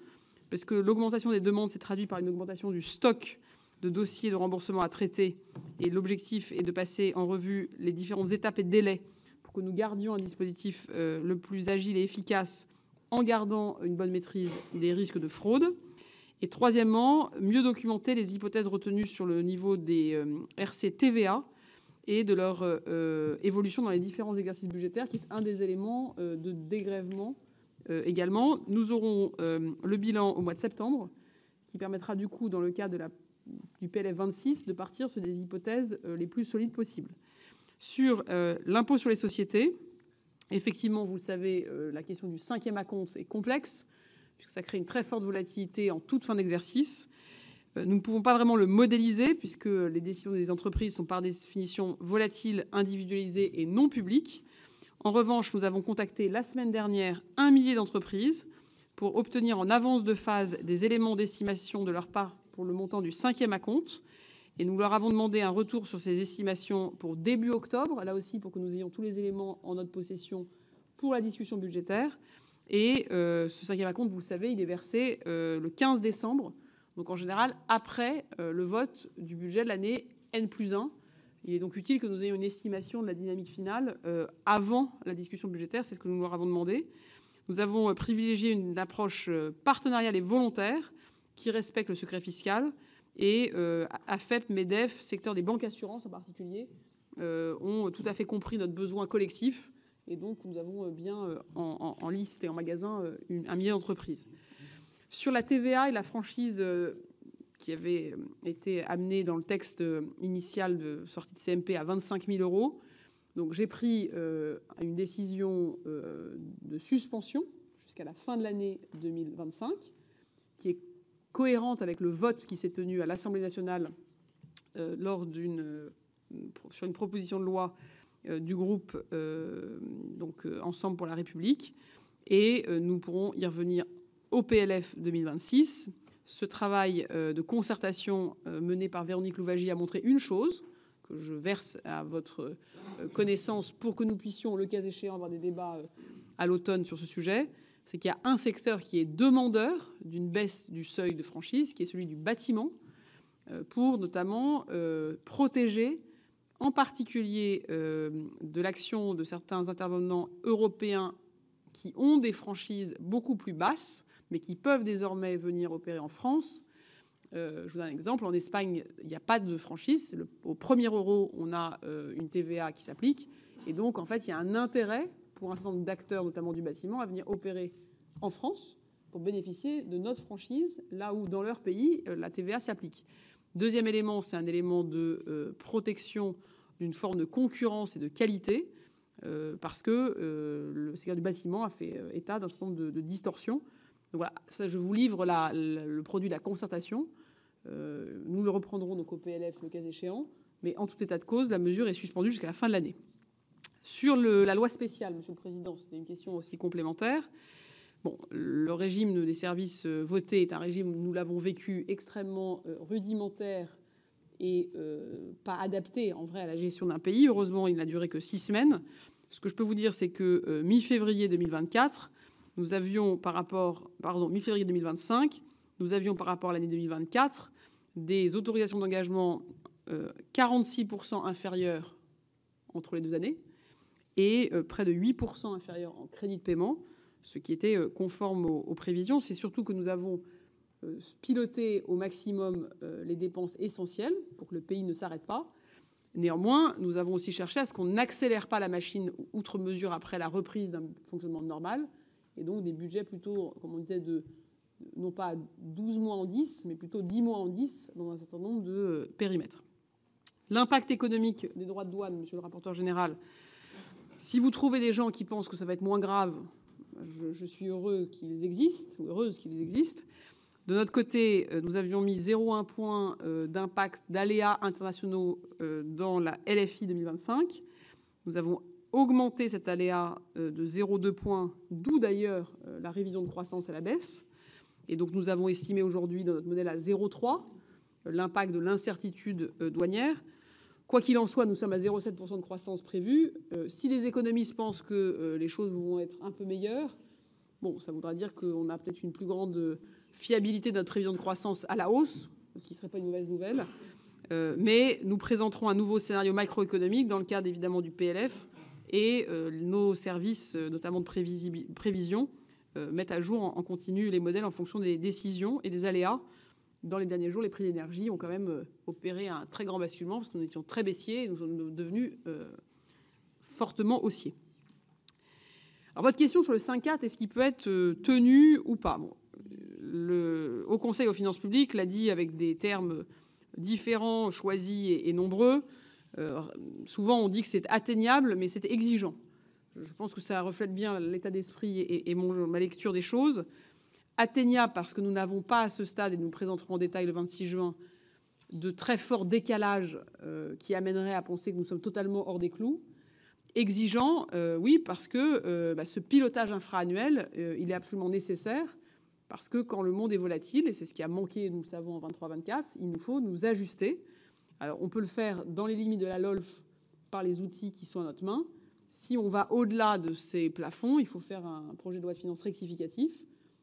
parce que l'augmentation des demandes s'est traduite par une augmentation du stock de dossiers de remboursement à traiter. Et l'objectif est de passer en revue les différentes étapes et délais pour que nous gardions un dispositif le plus agile et efficace en gardant une bonne maîtrise des risques de fraude. Et troisièmement, mieux documenter les hypothèses retenues sur le niveau des RC TVA et de leur évolution dans les différents exercices budgétaires, qui est un des éléments de dégrèvement également. Nous aurons le bilan au mois de septembre, qui permettra du coup, dans le cas du PLF 26, de partir sur des hypothèses les plus solides possibles. Sur l'impôt sur les sociétés, effectivement, vous le savez, la question du 5e acompte est complexe, puisque ça crée une très forte volatilité en toute fin d'exercice. Nous ne pouvons pas vraiment le modéliser, puisque les décisions des entreprises sont par définition volatiles, individualisées et non publiques. En revanche, nous avons contacté la semaine dernière 1 millier d'entreprises pour obtenir en avance de phase des éléments d'estimation de leur part pour le montant du 5e acompte. Et nous leur avons demandé un retour sur ces estimations pour début octobre, là aussi pour que nous ayons tous les éléments en notre possession pour la discussion budgétaire. Et ce 5e acompte, vous le savez, il est versé le 15 décembre, donc en général après le vote du budget de l'année N+1. Il est donc utile que nous ayons une estimation de la dynamique finale avant la discussion budgétaire, c'est ce que nous leur avons demandé. Nous avons privilégié une approche partenariale et volontaire qui respecte le secret fiscal. Et AFEP, MEDEF, secteur des banques assurances en particulier, ont tout à fait compris notre besoin collectif. Et donc, nous avons bien en liste et en magasin un millier d'entreprises. Sur la TVA et la franchise qui avait été amenée dans le texte initial de sortie de CMP à 25 000 €, donc j'ai pris une décision de suspension jusqu'à la fin de l'année 2025, qui est cohérente avec le vote qui s'est tenu à l'Assemblée nationale sur une proposition de loi du groupe Ensemble pour la République. Et nous pourrons y revenir au PLF 2026. Ce travail de concertation mené par Véronique Louwagie a montré une chose, que je verse à votre connaissance pour que nous puissions, le cas échéant, avoir des débats à l'automne sur ce sujet. C'est qu'il y a un secteur qui est demandeur d'une baisse du seuil de franchise, qui est celui du bâtiment, pour notamment protéger en particulier de l'action de certains intervenants européens qui ont des franchises beaucoup plus basses, mais qui peuvent désormais venir opérer en France. Je vous donne un exemple. En Espagne, il n'y a pas de franchise. Au premier euro, on a une TVA qui s'applique. Et donc, en fait, il y a un intérêt pour un certain nombre d'acteurs, notamment du bâtiment, à venir opérer en France pour bénéficier de notre franchise, là où, dans leur pays, la TVA s'applique. Deuxième élément, c'est un élément de protection d'une forme de concurrence et de qualité, parce que le secteur du bâtiment a fait état d'un certain nombre de distorsions. Donc voilà, ça, je vous livre le produit de la concertation. Nous le reprendrons donc au PLF le cas échéant, mais en tout état de cause, la mesure est suspendue jusqu'à la fin de l'année. Sur la loi spéciale, Monsieur le Président, c'était une question aussi complémentaire. Bon, le régime des services votés est un régime, nous l'avons vécu, extrêmement rudimentaire et pas adapté en vrai à la gestion d'un pays. Heureusement, il n'a duré que 6 semaines. Ce que je peux vous dire, c'est que mi-février 2024, nous avions mi-février 2025, nous avions par rapport à l'année 2024 des autorisations d'engagement 46% inférieures entre les 2 années et près de 8% inférieures en crédit de paiement, ce qui était conforme aux prévisions. C'est surtout que nous avons piloté au maximum les dépenses essentielles pour que le pays ne s'arrête pas. Néanmoins, nous avons aussi cherché à ce qu'on n'accélère pas la machine outre mesure après la reprise d'un fonctionnement normal, et donc des budgets plutôt, comme on disait, non pas 12 mois en 10, mais plutôt 10 mois en 10 dans un certain nombre de périmètres. L'impact économique des droits de douane, monsieur le rapporteur général, Si vous trouvez des gens qui pensent que ça va être moins grave, je suis heureux qu'ils existent, ou heureuse qu'ils existent. De notre côté, nous avions mis 0,1 point d'impact d'aléas internationaux dans la LFI 2025. Nous avons augmenté cet aléa de 0,2 points, d'où d'ailleurs la révision de croissance à la baisse. Et donc nous avons estimé aujourd'hui dans notre modèle à 0,3 l'impact de l'incertitude douanière. Quoi qu'il en soit, nous sommes à 0,7% de croissance prévue. Si les économistes pensent que les choses vont être un peu meilleures, bon, ça voudra dire qu'on a peut-être une plus grande fiabilité de notre prévision de croissance à la hausse, ce qui ne serait pas une mauvaise nouvelle. Mais nous présenterons un nouveau scénario macroéconomique dans le cadre évidemment du PLF, et nos services, notamment de prévision, mettent à jour en continu les modèles en fonction des décisions et des aléas. Dans les derniers jours, les prix d'énergie ont quand même opéré un très grand basculement parce que nous étions très baissiers et nous sommes devenus fortement haussiers. Alors, votre question sur le 5.4, est-ce qu'il peut être tenu ou pas? Bon, le Haut Conseil aux finances publiques l'a dit avec des termes différents, choisis et nombreux. Souvent, on dit que c'est atteignable, mais c'est exigeant. Je pense que ça reflète bien l'état d'esprit et ma lecture des choses. Atteignable parce que nous n'avons pas à ce stade, et nous présenterons en détail le 26 juin, de très forts décalages qui amèneraient à penser que nous sommes totalement hors des clous. Exigeant, oui, parce que ce pilotage infra-annuel, il est absolument nécessaire, parce que quand le monde est volatile, et c'est ce qui a manqué, nous le savons, en 23-24, il nous faut nous ajuster. Alors, on peut le faire dans les limites de la LOLF par les outils qui sont à notre main. Si on va au-delà de ces plafonds, il faut faire un projet de loi de finances rectificatif.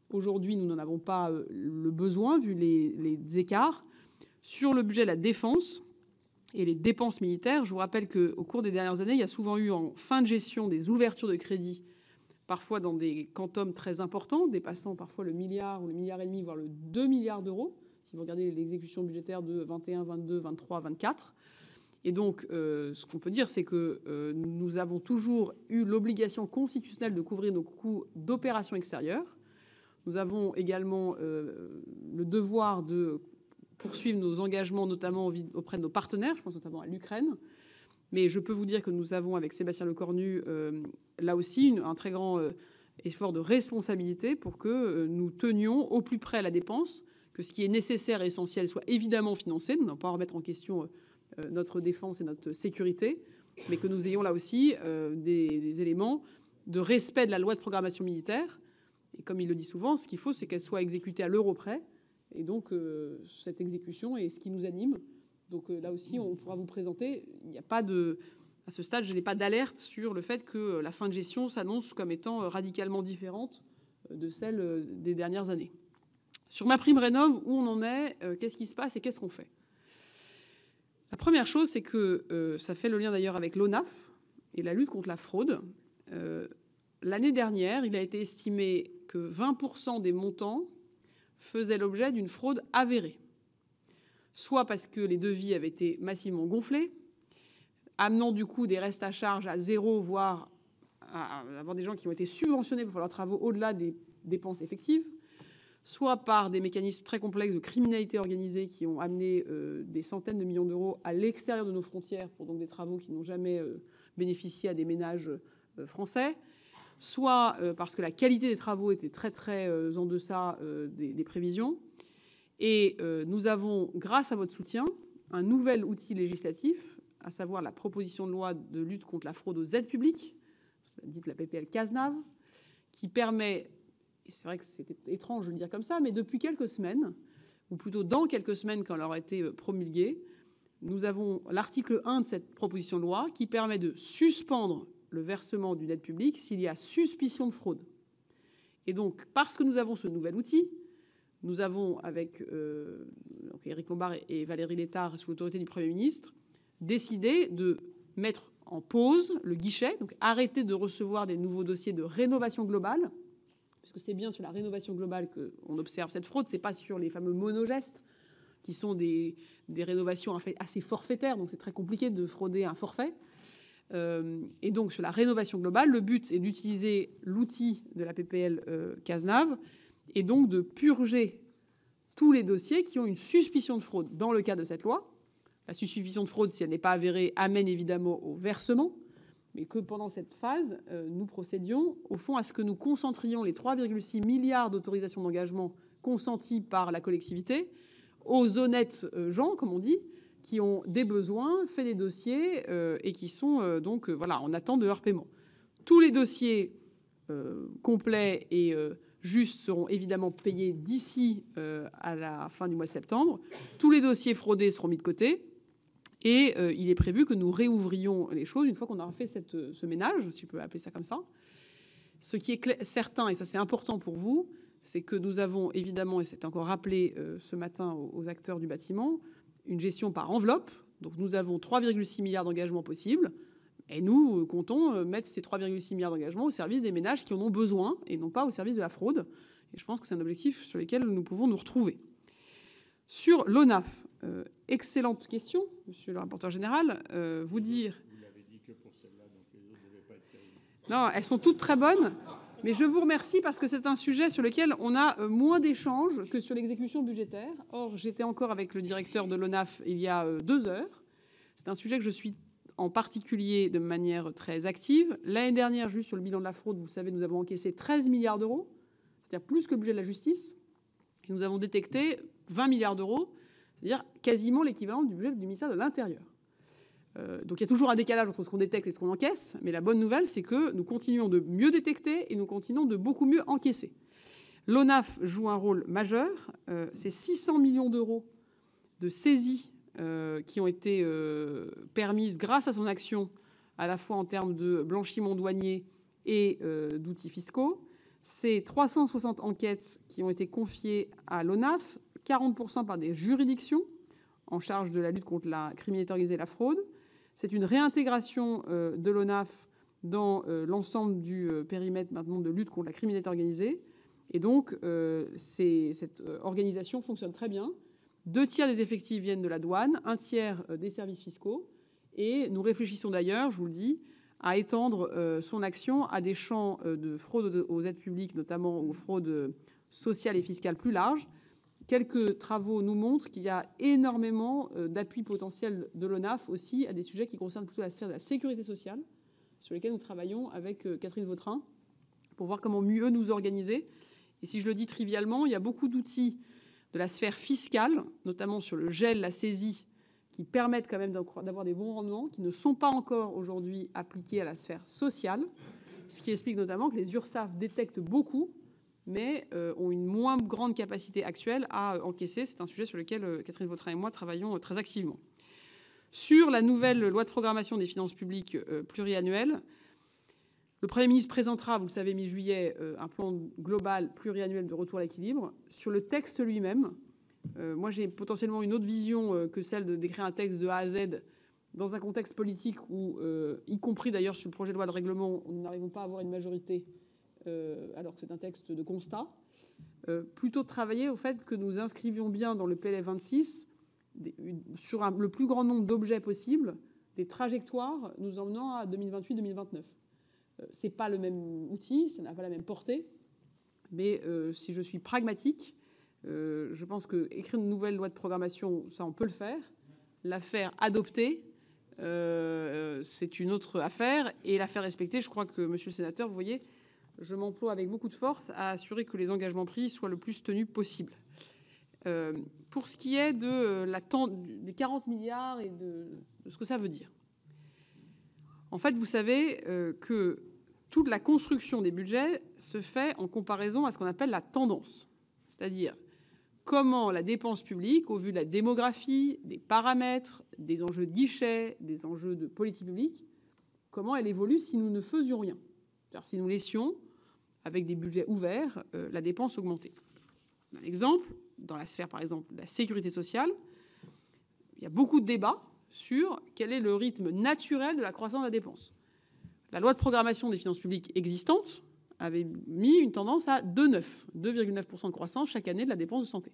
Aujourd'hui, nous n'en avons pas le besoin, vu les écarts. Sur le budget de la défense et les dépenses militaires, je vous rappelle qu'au cours des dernières années, il y a souvent eu en fin de gestion des ouvertures de crédits, parfois dans des quantums très importants, dépassant parfois le milliard ou le milliard et demi, voire le 2 milliards d'euros, si vous regardez l'exécution budgétaire de 21, 22, 23, 24. Et donc, ce qu'on peut dire, c'est que nous avons toujours eu l'obligation constitutionnelle de couvrir nos coûts d'opérations extérieures. Nous avons également le devoir de poursuivre nos engagements, notamment auprès de nos partenaires, je pense notamment à l'Ukraine. Mais je peux vous dire que nous avons, avec Sébastien Lecornu, là aussi, un très grand effort de responsabilité pour que nous tenions au plus près à la dépense, que ce qui est nécessaire et essentiel soit évidemment financé. Nous n'allons pas remettre en question notre défense et notre sécurité, mais que nous ayons là aussi des éléments de respect de la loi de programmation militaire. Et comme il le dit souvent, ce qu'il faut, c'est qu'elle soit exécutée à l'euro près. Et donc, cette exécution est ce qui nous anime. Donc là aussi, on pourra vous présenter. Il n'y a pas de... À ce stade, je n'ai pas d'alerte sur le fait que la fin de gestion s'annonce comme étant radicalement différente de celle des dernières années. Sur MaPrimeRénov', où on en est, qu'est-ce qui se passe et qu'est-ce qu'on fait? La première chose, c'est que ça fait le lien d'ailleurs avec l'ONAF et la lutte contre la fraude. L'année dernière, il a été estimé que 20% des montants faisaient l'objet d'une fraude avérée. Soit parce que les devis avaient été massivement gonflés, amenant du coup des restes à charge à zéro, voire à avoir des gens qui ont été subventionnés pour faire leurs travaux au-delà des dépenses effectives, soit par des mécanismes très complexes de criminalité organisée qui ont amené des centaines de millions d'euros à l'extérieur de nos frontières pour donc des travaux qui n'ont jamais bénéficié à des ménages français, soit parce que la qualité des travaux était très très en deçà des prévisions. Et nous avons, grâce à votre soutien, un nouvel outil législatif, à savoir la proposition de loi de lutte contre la fraude aux aides publiques, dite la PPL Cazenave, qui permet, et c'est vrai que c'était étrange de le dire comme ça, mais depuis quelques semaines, ou plutôt dans quelques semaines quand elle aura été promulguée, nous avons l'article 1 de cette proposition de loi qui permet de suspendre le versement d'une aide publique s'il y a suspicion de fraude. Et donc, parce que nous avons ce nouvel outil, nous avons, avec Éric Lombard et Valérie Létard, sous l'autorité du Premier ministre, décidé de mettre en pause le guichet, donc arrêter de recevoir des nouveaux dossiers de rénovation globale, puisque c'est bien sur la rénovation globale qu'on observe cette fraude, c'est pas sur les fameux monogestes, qui sont des rénovations assez forfaitaires, donc c'est très compliqué de frauder un forfait. Et donc, sur la rénovation globale, le but est d'utiliser l'outil de la PPL Cazenave et donc de purger tous les dossiers qui ont une suspicion de fraude. Dans le cas de cette loi, la suspicion de fraude, si elle n'est pas avérée, amène évidemment au versement. mais que pendant cette phase, nous procédions au fond à ce que nous concentrions les 3,6 milliards d'autorisations d'engagement consenties par la collectivité aux honnêtes gens, comme on dit, qui ont des besoins, fait des dossiers et qui sont donc voilà, en attente de leur paiement. Tous les dossiers complets et justes seront évidemment payés d'ici à la fin du mois de septembre. Tous les dossiers fraudés seront mis de côté. Et il est prévu que nous réouvrions les choses une fois qu'on aura fait ce ménage, si je peux appeler ça comme ça. Ce qui est certain, et ça c'est important pour vous, c'est que nous avons évidemment, et c'est encore rappelé ce matin aux acteurs du bâtiment, une gestion par enveloppe. Donc nous avons 3,6 milliards d'engagements possibles. Et nous comptons mettre ces 3,6 milliards d'engagements au service des ménages qui en ont besoin et non pas au service de la fraude. Et je pense que c'est un objectif sur lequel nous pouvons nous retrouver. Sur l'ONAF, excellente question, monsieur le rapporteur général. Vous dire... Vous l'avez dit que pour celle-là, donc les autres ne devaient pas être terribles. Non, elles sont toutes très bonnes. Mais je vous remercie parce que c'est un sujet sur lequel on a moins d'échanges que sur l'exécution budgétaire. Or, j'étais encore avec le directeur de l'ONAF il y a 2 heures. C'est un sujet que je suis en particulier de manière très active. L'année dernière, juste sur le bilan de la fraude, vous savez, nous avons encaissé 13 milliards d'euros, c'est-à-dire plus que le budget de la justice. Et nous avons détecté 20 milliards d'euros, c'est-à-dire quasiment l'équivalent du budget du ministère de l'Intérieur. Donc il y a toujours un décalage entre ce qu'on détecte et ce qu'on encaisse, mais la bonne nouvelle, c'est que nous continuons de mieux détecter et nous continuons de beaucoup mieux encaisser. L'ONAF joue un rôle majeur. C'est 600 millions d'euros de saisies qui ont été permises grâce à son action, à la fois en termes de blanchiment douanier et d'outils fiscaux. C'est 360 enquêtes qui ont été confiées à l'ONAF, 40% par des juridictions en charge de la lutte contre la criminalité organisée et la fraude. C'est une réintégration de l'ONAF dans l'ensemble du périmètre maintenant de lutte contre la criminalité organisée. Et donc, cette organisation fonctionne très bien. 2 tiers des effectifs viennent de la douane, 1 tiers des services fiscaux. Et nous réfléchissons d'ailleurs, je vous le dis, à étendre son action à des champs de fraude aux aides publiques, notamment aux fraudes sociales et fiscales plus larges. Quelques travaux nous montrent qu'il y a énormément d'appui potentiel de l'ONAF aussi à des sujets qui concernent plutôt la sphère de la sécurité sociale, sur lesquels nous travaillons avec Catherine Vautrin pour voir comment mieux nous organiser. Et si je le dis trivialement, il y a beaucoup d'outils de la sphère fiscale, notamment sur le gel, la saisie, qui permettent quand même d'avoir des bons rendements, qui ne sont pas encore aujourd'hui appliqués à la sphère sociale, ce qui explique notamment que les URSSAF détectent beaucoup, mais ont une moins grande capacité actuelle à encaisser. C'est un sujet sur lequel Catherine Vautrin et moi travaillons très activement. Sur la nouvelle loi de programmation des finances publiques pluriannuelle, le Premier ministre présentera, vous le savez, mi-juillet, un plan global pluriannuel de retour à l'équilibre. Sur le texte lui-même, moi j'ai potentiellement une autre vision que celle de d'écrire un texte de A à Z dans un contexte politique où, y compris d'ailleurs sur le projet de loi de règlement, nous n'arrivons pas à avoir une majorité alors que c'est un texte de constat, plutôt de travailler au fait que nous inscrivions bien dans le PLF 26 sur le plus grand nombre d'objets possibles des trajectoires nous emmenant à 2028-2029. C'est pas le même outil, ça n'a pas la même portée, mais si je suis pragmatique, je pense qu'écrire une nouvelle loi de programmation, ça on peut le faire. La faire adopter, c'est une autre affaire, et la faire respecter, je crois que, monsieur le sénateur, vous voyez, je m'emploie avec beaucoup de force à assurer que les engagements pris soient le plus tenus possible. Pour ce qui est des 40 milliards et de ce que ça veut dire. En fait, vous savez que toute la construction des budgets se fait en comparaison à ce qu'on appelle la tendance. C'est-à-dire comment la dépense publique, au vu de la démographie, des paramètres, des enjeux de guichet, des enjeux de politique publique, comment elle évolue si nous ne faisions rien. C'est-à-dire si nous laissions, avec des budgets ouverts, la dépense augmenter. Un exemple, dans la sphère, par exemple, de la sécurité sociale, il y a beaucoup de débats sur quel est le rythme naturel de la croissance de la dépense. La loi de programmation des finances publiques existante avait mis une tendance à 2,9% de croissance chaque année de la dépense de santé.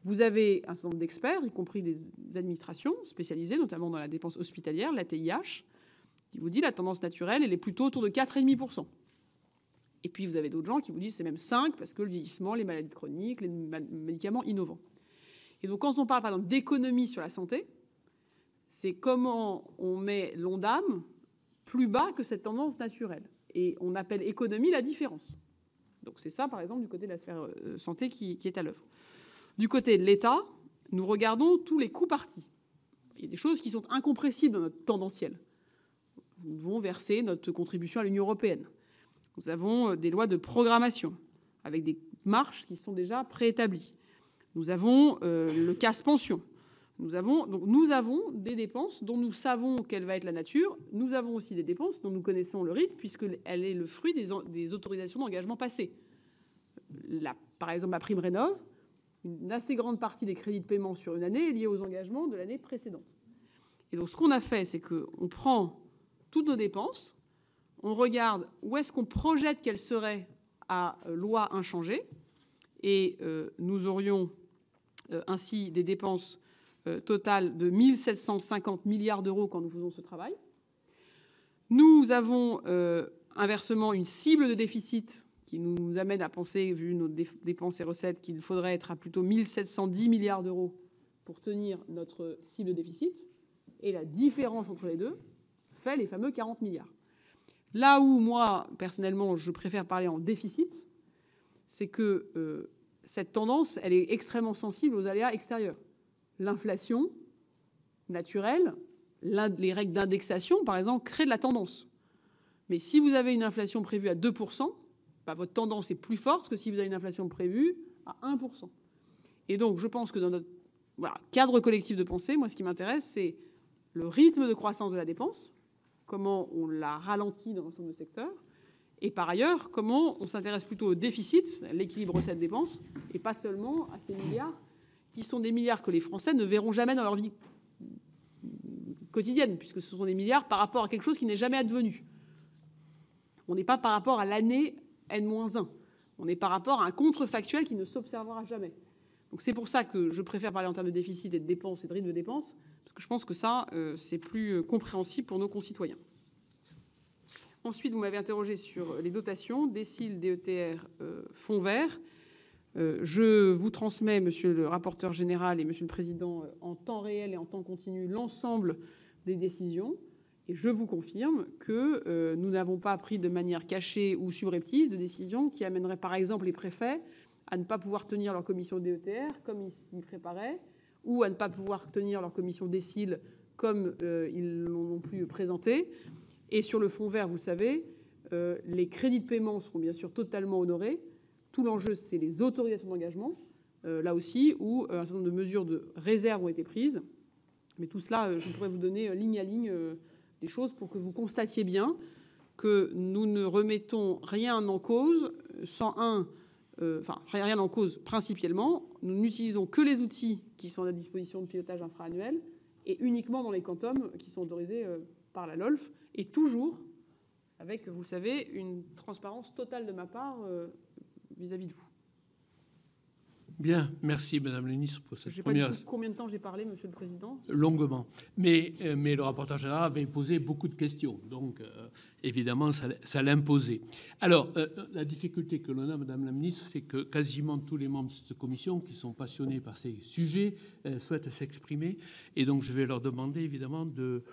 Vous avez un certain nombre d'experts, y compris des administrations spécialisées, notamment dans la dépense hospitalière, la TIH, qui vous dit la tendance naturelle, elle est plutôt autour de 4,5%. Et puis vous avez d'autres gens qui vous disent c'est même 5 parce que le vieillissement, les maladies chroniques, les médicaments innovants. Et donc quand on parle par exemple d'économie sur la santé, c'est comment on met l'ONDAM plus bas que cette tendance naturelle. Et on appelle économie la différence. Donc c'est ça, par exemple, du côté de la sphère santé qui est à l'œuvre. Du côté de l'État, nous regardons tous les coûts partis. Il y a des choses qui sont incompressibles dans notre tendanciel. Nous devons verser notre contribution à l'Union européenne. Nous avons des lois de programmation avec des marches qui sont déjà préétablies. Nous avons le casse pension. Nous avons des dépenses dont nous savons quelle va être la nature. Nous avons aussi des dépenses dont nous connaissons le rythme puisqu'elle est le fruit des autorisations d'engagement passées. Par exemple, la prime rénov', une assez grande partie des crédits de paiement sur une année est liée aux engagements de l'année précédente. Et donc ce qu'on a fait, c'est qu'on prend toutes nos dépenses, on regarde où est-ce qu'on projette qu'elles seraient à loi inchangée, et nous aurions ainsi des dépenses totales de 1 750 milliards d'euros quand nous faisons ce travail. Nous avons inversement une cible de déficit qui nous amène à penser, vu nos dépenses et recettes, qu'il faudrait être à plutôt 1 710 milliards d'euros pour tenir notre cible de déficit. Et la différence entre les deux fait les fameux 40 milliards. Là où, moi, personnellement, je préfère parler en déficit, c'est que cette tendance, elle est extrêmement sensible aux aléas extérieurs. L'inflation naturelle, les règles d'indexation, par exemple, créent de la tendance. Mais si vous avez une inflation prévue à 2%, bah, votre tendance est plus forte que si vous avez une inflation prévue à 1%. Et donc, je pense que dans notre cadre collectif de pensée, moi, ce qui m'intéresse, c'est le rythme de croissance de la dépense, comment on la ralentit dans l'ensemble de secteurs, et par ailleurs, comment on s'intéresse plutôt au déficit, l'équilibre recettes-dépenses, et pas seulement à ces milliards, qui sont des milliards que les Français ne verront jamais dans leur vie quotidienne, puisque ce sont des milliards par rapport à quelque chose qui n'est jamais advenu. On n'est pas par rapport à l'année N-1. On est par rapport à un contrefactuel qui ne s'observera jamais. Donc c'est pour ça que je préfère parler en termes de déficit et de dépenses et de rythme de dépenses, parce que je pense que ça, c'est plus compréhensible pour nos concitoyens. Ensuite, vous m'avez interrogé sur les dotations, DSIL, DETR, fonds verts. Je vous transmets, monsieur le rapporteur général et monsieur le président, en temps réel et en temps continu, l'ensemble des décisions. Et je vous confirme que nous n'avons pas pris de manière cachée ou subreptice de décisions qui amèneraient, par exemple, les préfets à ne pas pouvoir tenir leur commission DETR comme ils s'y préparaient, ou à ne pas pouvoir tenir leur commission DSIL comme ils l'ont non plus présenté. Et sur le fonds vert, vous le savez, les crédits de paiement seront bien sûr totalement honorés. Tout l'enjeu, c'est les autorisations d'engagement, là aussi, où un certain nombre de mesures de réserve ont été prises. Mais tout cela, je pourrais vous donner ligne à ligne les choses pour que vous constatiez bien que nous ne remettons rien en cause rien en cause principalement. Nous n'utilisons que les outils qui sont à la disposition de pilotage infra-annuel et uniquement dans les quantums qui sont autorisés par la LOLF, et toujours avec, vous le savez, une transparence totale de ma part vis-à-vis de vous. Bien, merci Madame la Ministre pour cette première... Je ne sais pas combien de temps j'ai parlé, Monsieur le Président. Longuement. Mais le rapporteur général avait posé beaucoup de questions, donc évidemment ça l'a imposé. Alors, la difficulté que l'on a, Madame la Ministre, c'est que quasiment tous les membres de cette commission qui sont passionnés par ces sujets souhaitent s'exprimer, et donc je vais leur demander évidemment de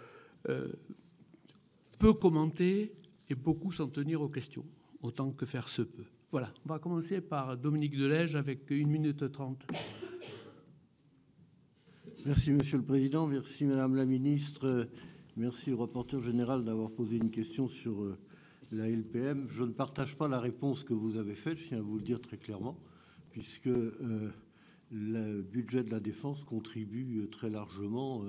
peu commenter et beaucoup s'en tenir aux questions, autant que faire se peut. Voilà, on va commencer par Dominique Delège avec 1 minute 30. Merci Monsieur le Président, merci Madame la Ministre, merci au rapporteur général d'avoir posé une question sur la LPM. Je ne partage pas la réponse que vous avez faite, je tiens à vous le dire très clairement, puisque le budget de la défense contribue très largement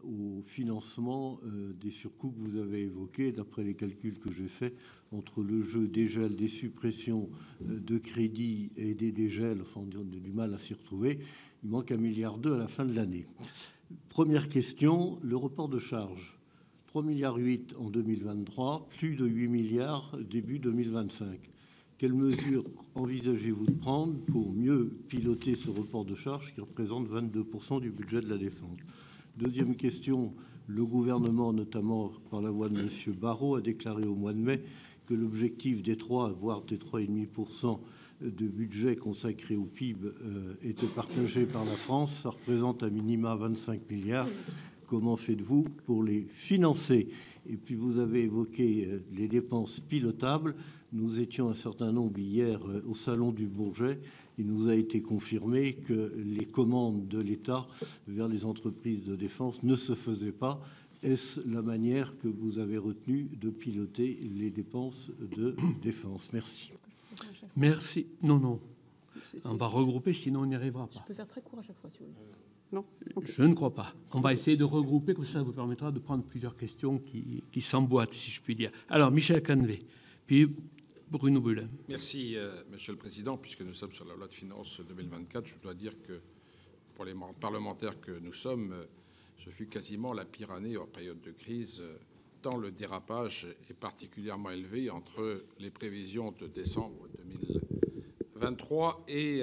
au financement des surcoûts que vous avez évoqués, d'après les calculs que j'ai faits, entre le jeu des gels, des suppressions de crédits et des dégels, enfin on a du mal à s'y retrouver, il manque 1,2 milliard à la fin de l'année. Première question, le report de charges. 3,8 milliards en 2023, plus de 8 milliards début 2025. Quelles mesures envisagez-vous de prendre pour mieux piloter ce report de charges qui représente 22% du budget de la défense? Deuxième question, le gouvernement, notamment par la voix de M. Barrot, a déclaré au mois de mai que l'objectif des 3, voire des 3,5% de budget consacré au PIB était partagé par la France. Ça représente à minima 25 milliards. comment faites-vous pour les financer? Et puis vous avez évoqué les dépenses pilotables. Nous étions un certain nombre hier au Salon du Bourget. Il nous a été confirmé que les commandes de l'État vers les entreprises de défense ne se faisaient pas. Est-ce la manière que vous avez retenue de piloter les dépenses de défense? Merci. Merci. Non. On va regrouper, sinon on n'y arrivera pas. Je peux faire très court à chaque fois, si vous voulez. Non, okay. Je ne crois pas. On va essayer de regrouper, comme ça vous permettra de prendre plusieurs questions qui s'emboîtent, si je puis dire. Alors, Michel Canevet, puis Bruno Belin. Merci, Monsieur le Président. Puisque nous sommes sur la loi de finances 2024, je dois dire que pour les parlementaires que nous sommes, ce fut quasiment la pire année en période de crise, tant le dérapage est particulièrement élevé entre les prévisions de décembre 2023 et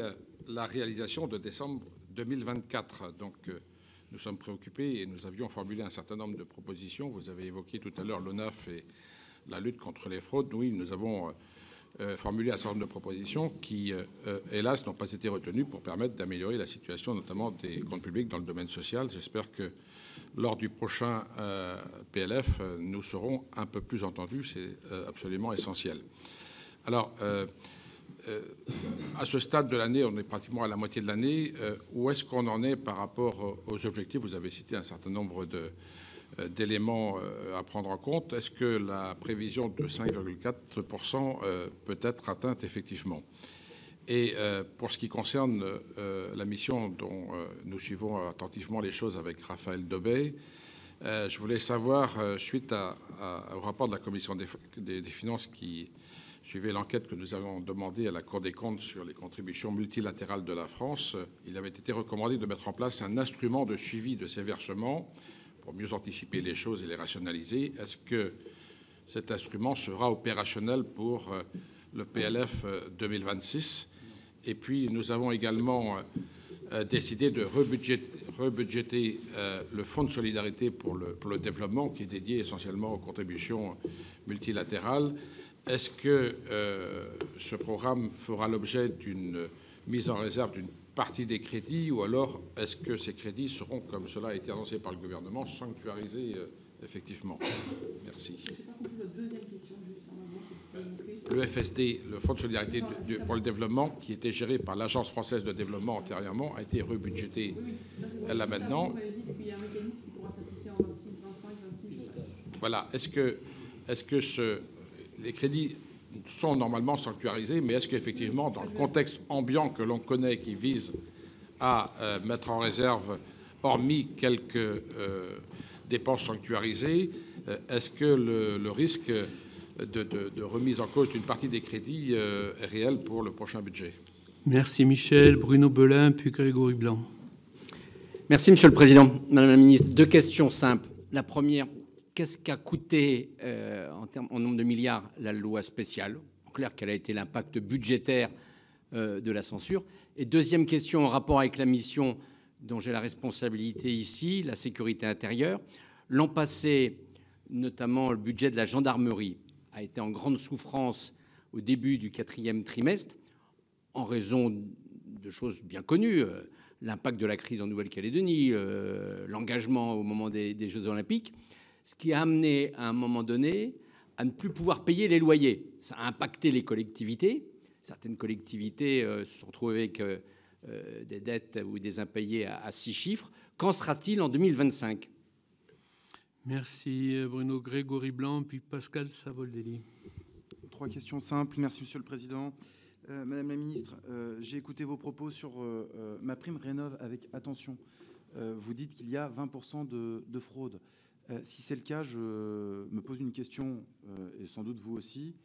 la réalisation de décembre 2024. Donc, nous sommes préoccupés et nous avions formulé un certain nombre de propositions. Vous avez évoqué tout à l'heure l'ONAF et la lutte contre les fraudes. Oui, nous avons formulé un certain nombre de propositions qui, hélas, n'ont pas été retenues pour permettre d'améliorer la situation, notamment des comptes publics dans le domaine social. J'espère que lors du prochain PLF, nous serons un peu plus entendus. C'est absolument essentiel. Alors, à ce stade de l'année, on est pratiquement à la moitié de l'année. Où est-ce qu'on en est par rapport aux objectifs? Vous avez cité un certain nombre d'éléments à prendre en compte. Est-ce que la prévision de 5,4% peut être atteinte effectivement? Et pour ce qui concerne la mission dont nous suivons attentivement les choses avec Raphaël Daubet, je voulais savoir, suite au rapport de la Commission des finances qui suivait l'enquête que nous avons demandée à la Cour des comptes sur les contributions multilatérales de la France, il avait été recommandé de mettre en place un instrument de suivi de ces versements pour mieux anticiper les choses et les rationaliser. Est-ce que cet instrument sera opérationnel pour le PLF 2026? Et puis, nous avons également décidé de rebudgéter le Fonds de solidarité pour le développement, qui est dédié essentiellement aux contributions multilatérales. Est-ce que ce programme fera l'objet d'une mise en réserve d'une partie des crédits, ou alors est-ce que ces crédits seront, comme cela a été annoncé par le gouvernement, sanctuarisés effectivement? Merci. Le FSD, le Fonds de solidarité pour le développement, qui était géré par l'Agence française de développement antérieurement, a été rebudgété là maintenant. Voilà. Est-ce que les crédits sont normalement sanctuarisés, mais est-ce qu'effectivement, dans le contexte ambiant que l'on connaît, qui vise à mettre en réserve, hormis quelques dépenses sanctuarisées, est-ce que le risque de remise en cause d'une partie des crédits est réel pour le prochain budget? Merci Michel. Bruno Belin, puis Grégory Blanc. Merci Monsieur le Président. Madame la Ministre, deux questions simples. La première, qu'est-ce qu'a coûté en nombre de milliards la loi spéciale? En clair, quel a été l'impact budgétaire de la censure? Et deuxième question, en rapport avec la mission dont j'ai la responsabilité ici, la sécurité intérieure. L'an passé, notamment le budget de la gendarmerie a été en grande souffrance au début du 4e trimestre, en raison de choses bien connues, l'impact de la crise en Nouvelle-Calédonie, l'engagement au moment des Jeux Olympiques, ce qui a amené à un moment donné à ne plus pouvoir payer les loyers. Ça a impacté les collectivités. Certaines collectivités se sont retrouvées avec des dettes ou des impayés à 6 chiffres. Qu'en sera-t-il en 2025 ? Merci Bruno. Grégory Blanc, puis Pascal Savoldelli. 3 questions simples. Merci Monsieur le Président. Madame la Ministre, j'ai écouté vos propos sur MaPrimeRénov' avec attention. Vous dites qu'il y a 20% de fraude. Si c'est le cas, je me pose une question, et sans doute vous aussi.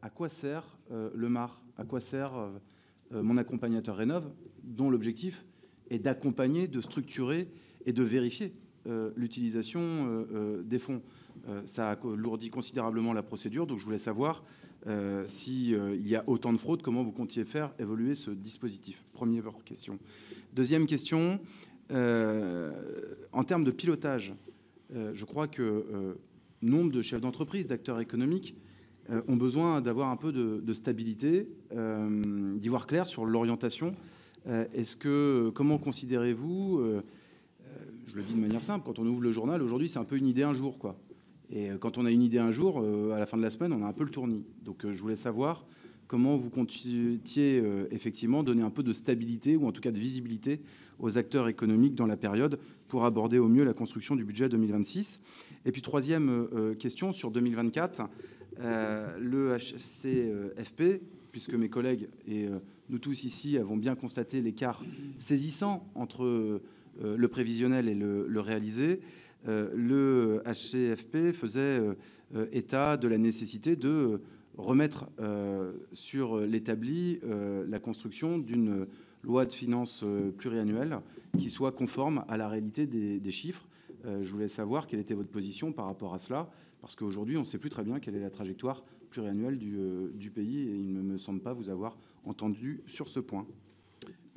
À quoi sert le MAR? À quoi sert mon accompagnateur Rénov', dont l'objectif est d'accompagner, de structurer et de vérifier l'utilisation des fonds? Ça alourdit considérablement la procédure, donc je voulais savoir s'il y a autant de fraude, comment vous comptiez faire évoluer ce dispositif? Première question. Deuxième question, en termes de pilotage, je crois que nombre de chefs d'entreprise, d'acteurs économiques ont besoin d'avoir un peu de stabilité, d'y voir clair sur l'orientation. Comment considérez-vous je le dis de manière simple, quand on ouvre le journal, aujourd'hui, c'est un peu une idée un jour, quoi. Et quand on a une idée un jour, à la fin de la semaine, on a un peu le tournis. Donc je voulais savoir comment vous comptiez effectivement donner un peu de stabilité ou en tout cas de visibilité aux acteurs économiques dans la période pour aborder au mieux la construction du budget 2026. Et puis troisième question sur 2024, le HCFP, puisque mes collègues et nous tous ici avons bien constaté l'écart saisissant entre le prévisionnel et le réalisé, le HCFP faisait état de la nécessité de remettre sur l'établi la construction d'une loi de finances pluriannuelle qui soit conforme à la réalité des chiffres. Je voulais savoir quelle était votre position par rapport à cela, parce qu'aujourd'hui, on ne sait plus très bien quelle est la trajectoire pluriannuelle du pays, et il ne me semble pas vous avoir entendu sur ce point.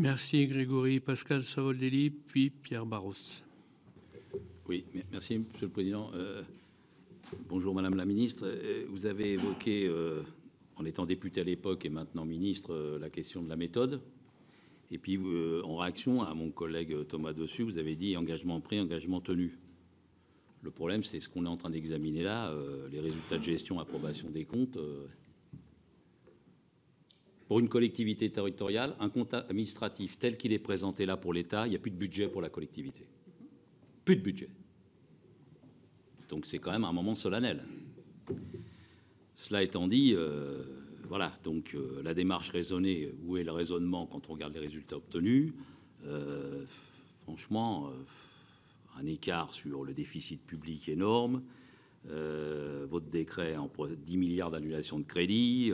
Merci Grégory. Pascal Savoldelli, puis Pierre Barros. Oui, merci Monsieur le Président. Bonjour Madame la Ministre. Vous avez évoqué, en étant député à l'époque et maintenant ministre, la question de la méthode. Et puis, en réaction à mon collègue Thomas Dossus, vous avez dit engagement pris, engagement tenu. Le problème, c'est ce qu'on est en train d'examiner là, les résultats de gestion, approbation des comptes. Pour une collectivité territoriale, un compte administratif tel qu'il est présenté là pour l'État, il n'y a plus de budget pour la collectivité. Plus de budget. Donc c'est quand même un moment solennel. Cela étant dit, voilà, donc la démarche raisonnée, où est le raisonnement quand on regarde les résultats obtenus? Franchement, un écart sur le déficit public énorme, votre décret en 10 milliards d'annulation de crédit,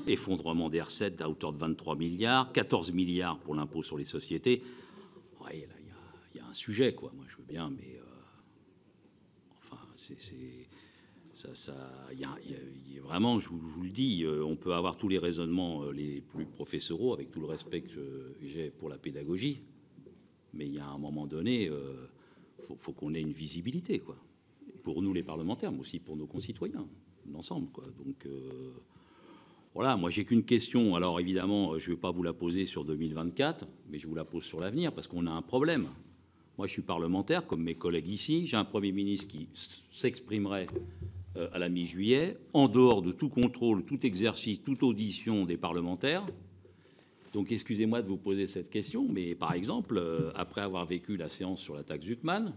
effondrement des recettes à hauteur de 23 milliards, 14 milliards pour l'impôt sur les sociétés. Ouais, là, il y a un sujet, quoi. Moi, je veux bien, mais enfin, il y a vraiment, je vous le dis, on peut avoir tous les raisonnements les plus professoraux, avec tout le respect que j'ai pour la pédagogie, mais il y a un moment donné, faut qu'on ait une visibilité, quoi. Pour nous les parlementaires, mais aussi pour nos concitoyens, l'ensemble, quoi. Donc voilà, moi j'ai qu'une question. Alors évidemment, je ne vais pas vous la poser sur 2024, mais je vous la pose sur l'avenir, parce qu'on a un problème. Moi je suis parlementaire, comme mes collègues ici, j'ai un Premier ministre qui s'exprimerait à la mi-juillet, en dehors de tout contrôle, tout exercice, toute audition des parlementaires. Donc excusez-moi de vous poser cette question, mais par exemple, après avoir vécu la séance sur la taxe Zuckman,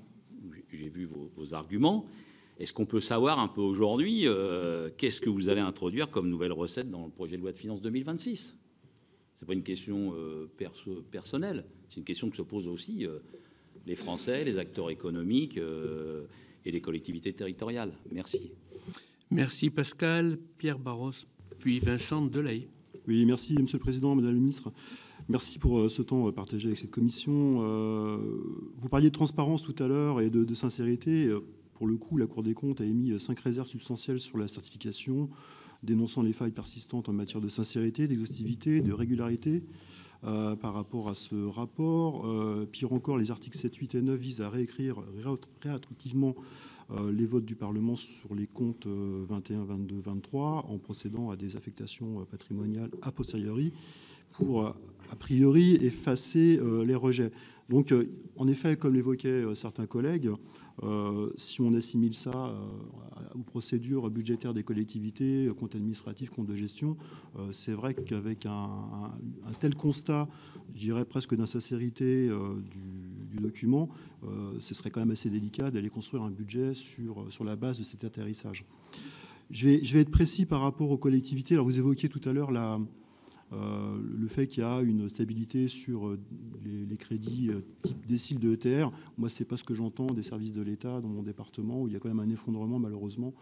j'ai vu vos arguments. Est-ce qu'on peut savoir un peu aujourd'hui qu'est-ce que vous allez introduire comme nouvelle recette dans le projet de loi de finances 2026 ? C'est pas une question personnelle, c'est une question que se posent aussi les Français, les acteurs économiques et les collectivités territoriales. Merci. Merci Pascal. Pierre Barros, puis Vincent Delahaye. Oui, merci Monsieur le Président, Madame la Ministre. Merci pour ce temps partagé avec cette commission. Vous parliez de transparence tout à l'heure et de sincérité. Pour le coup, la Cour des comptes a émis 5 réserves substantielles sur la certification, dénonçant les failles persistantes en matière de sincérité, d'exhaustivité, de régularité par rapport à ce rapport. Pire encore, les articles 7, 8 et 9 visent à réécrire réattractivement les votes du Parlement sur les comptes 21, 22, 23 en procédant à des affectations patrimoniales a posteriori pour, a priori, effacer les rejets. Donc, en effet, comme l'évoquaient certains collègues, si on assimile ça aux procédures budgétaires des collectivités, comptes administratifs, comptes de gestion, c'est vrai qu'avec un tel constat, je dirais presque d'insincérité du document, ce serait quand même assez délicat d'aller construire un budget sur la base de cet atterrissage. Je vais être précis par rapport aux collectivités. Alors, vous évoquiez tout à l'heure le fait qu'il y a une stabilité sur les crédits type décile de ETR. Moi, c'est pas ce que j'entends des services de l'État dans mon département, où il y a quand même un effondrement, malheureusement,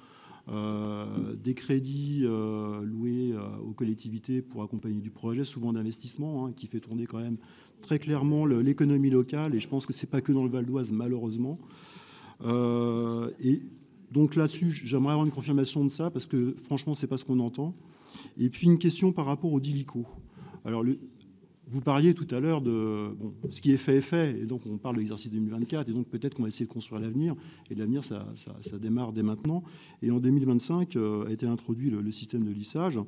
des crédits loués aux collectivités pour accompagner du projet, souvent d'investissement, qui fait tourner quand même très clairement l'économie locale. Et je pense que c'est pas que dans le Val d'Oise, malheureusement. Et donc là-dessus, j'aimerais avoir une confirmation de ça, parce que franchement, c'est pas ce qu'on entend. Et puis une question par rapport au DILICO. Alors, vous parliez tout à l'heure de ce qui est fait est fait, et donc on parle de l'exercice 2024, et donc peut-être qu'on va essayer de construire l'avenir, et l'avenir, ça démarre dès maintenant. Et en 2025 a été introduit le système de lissage.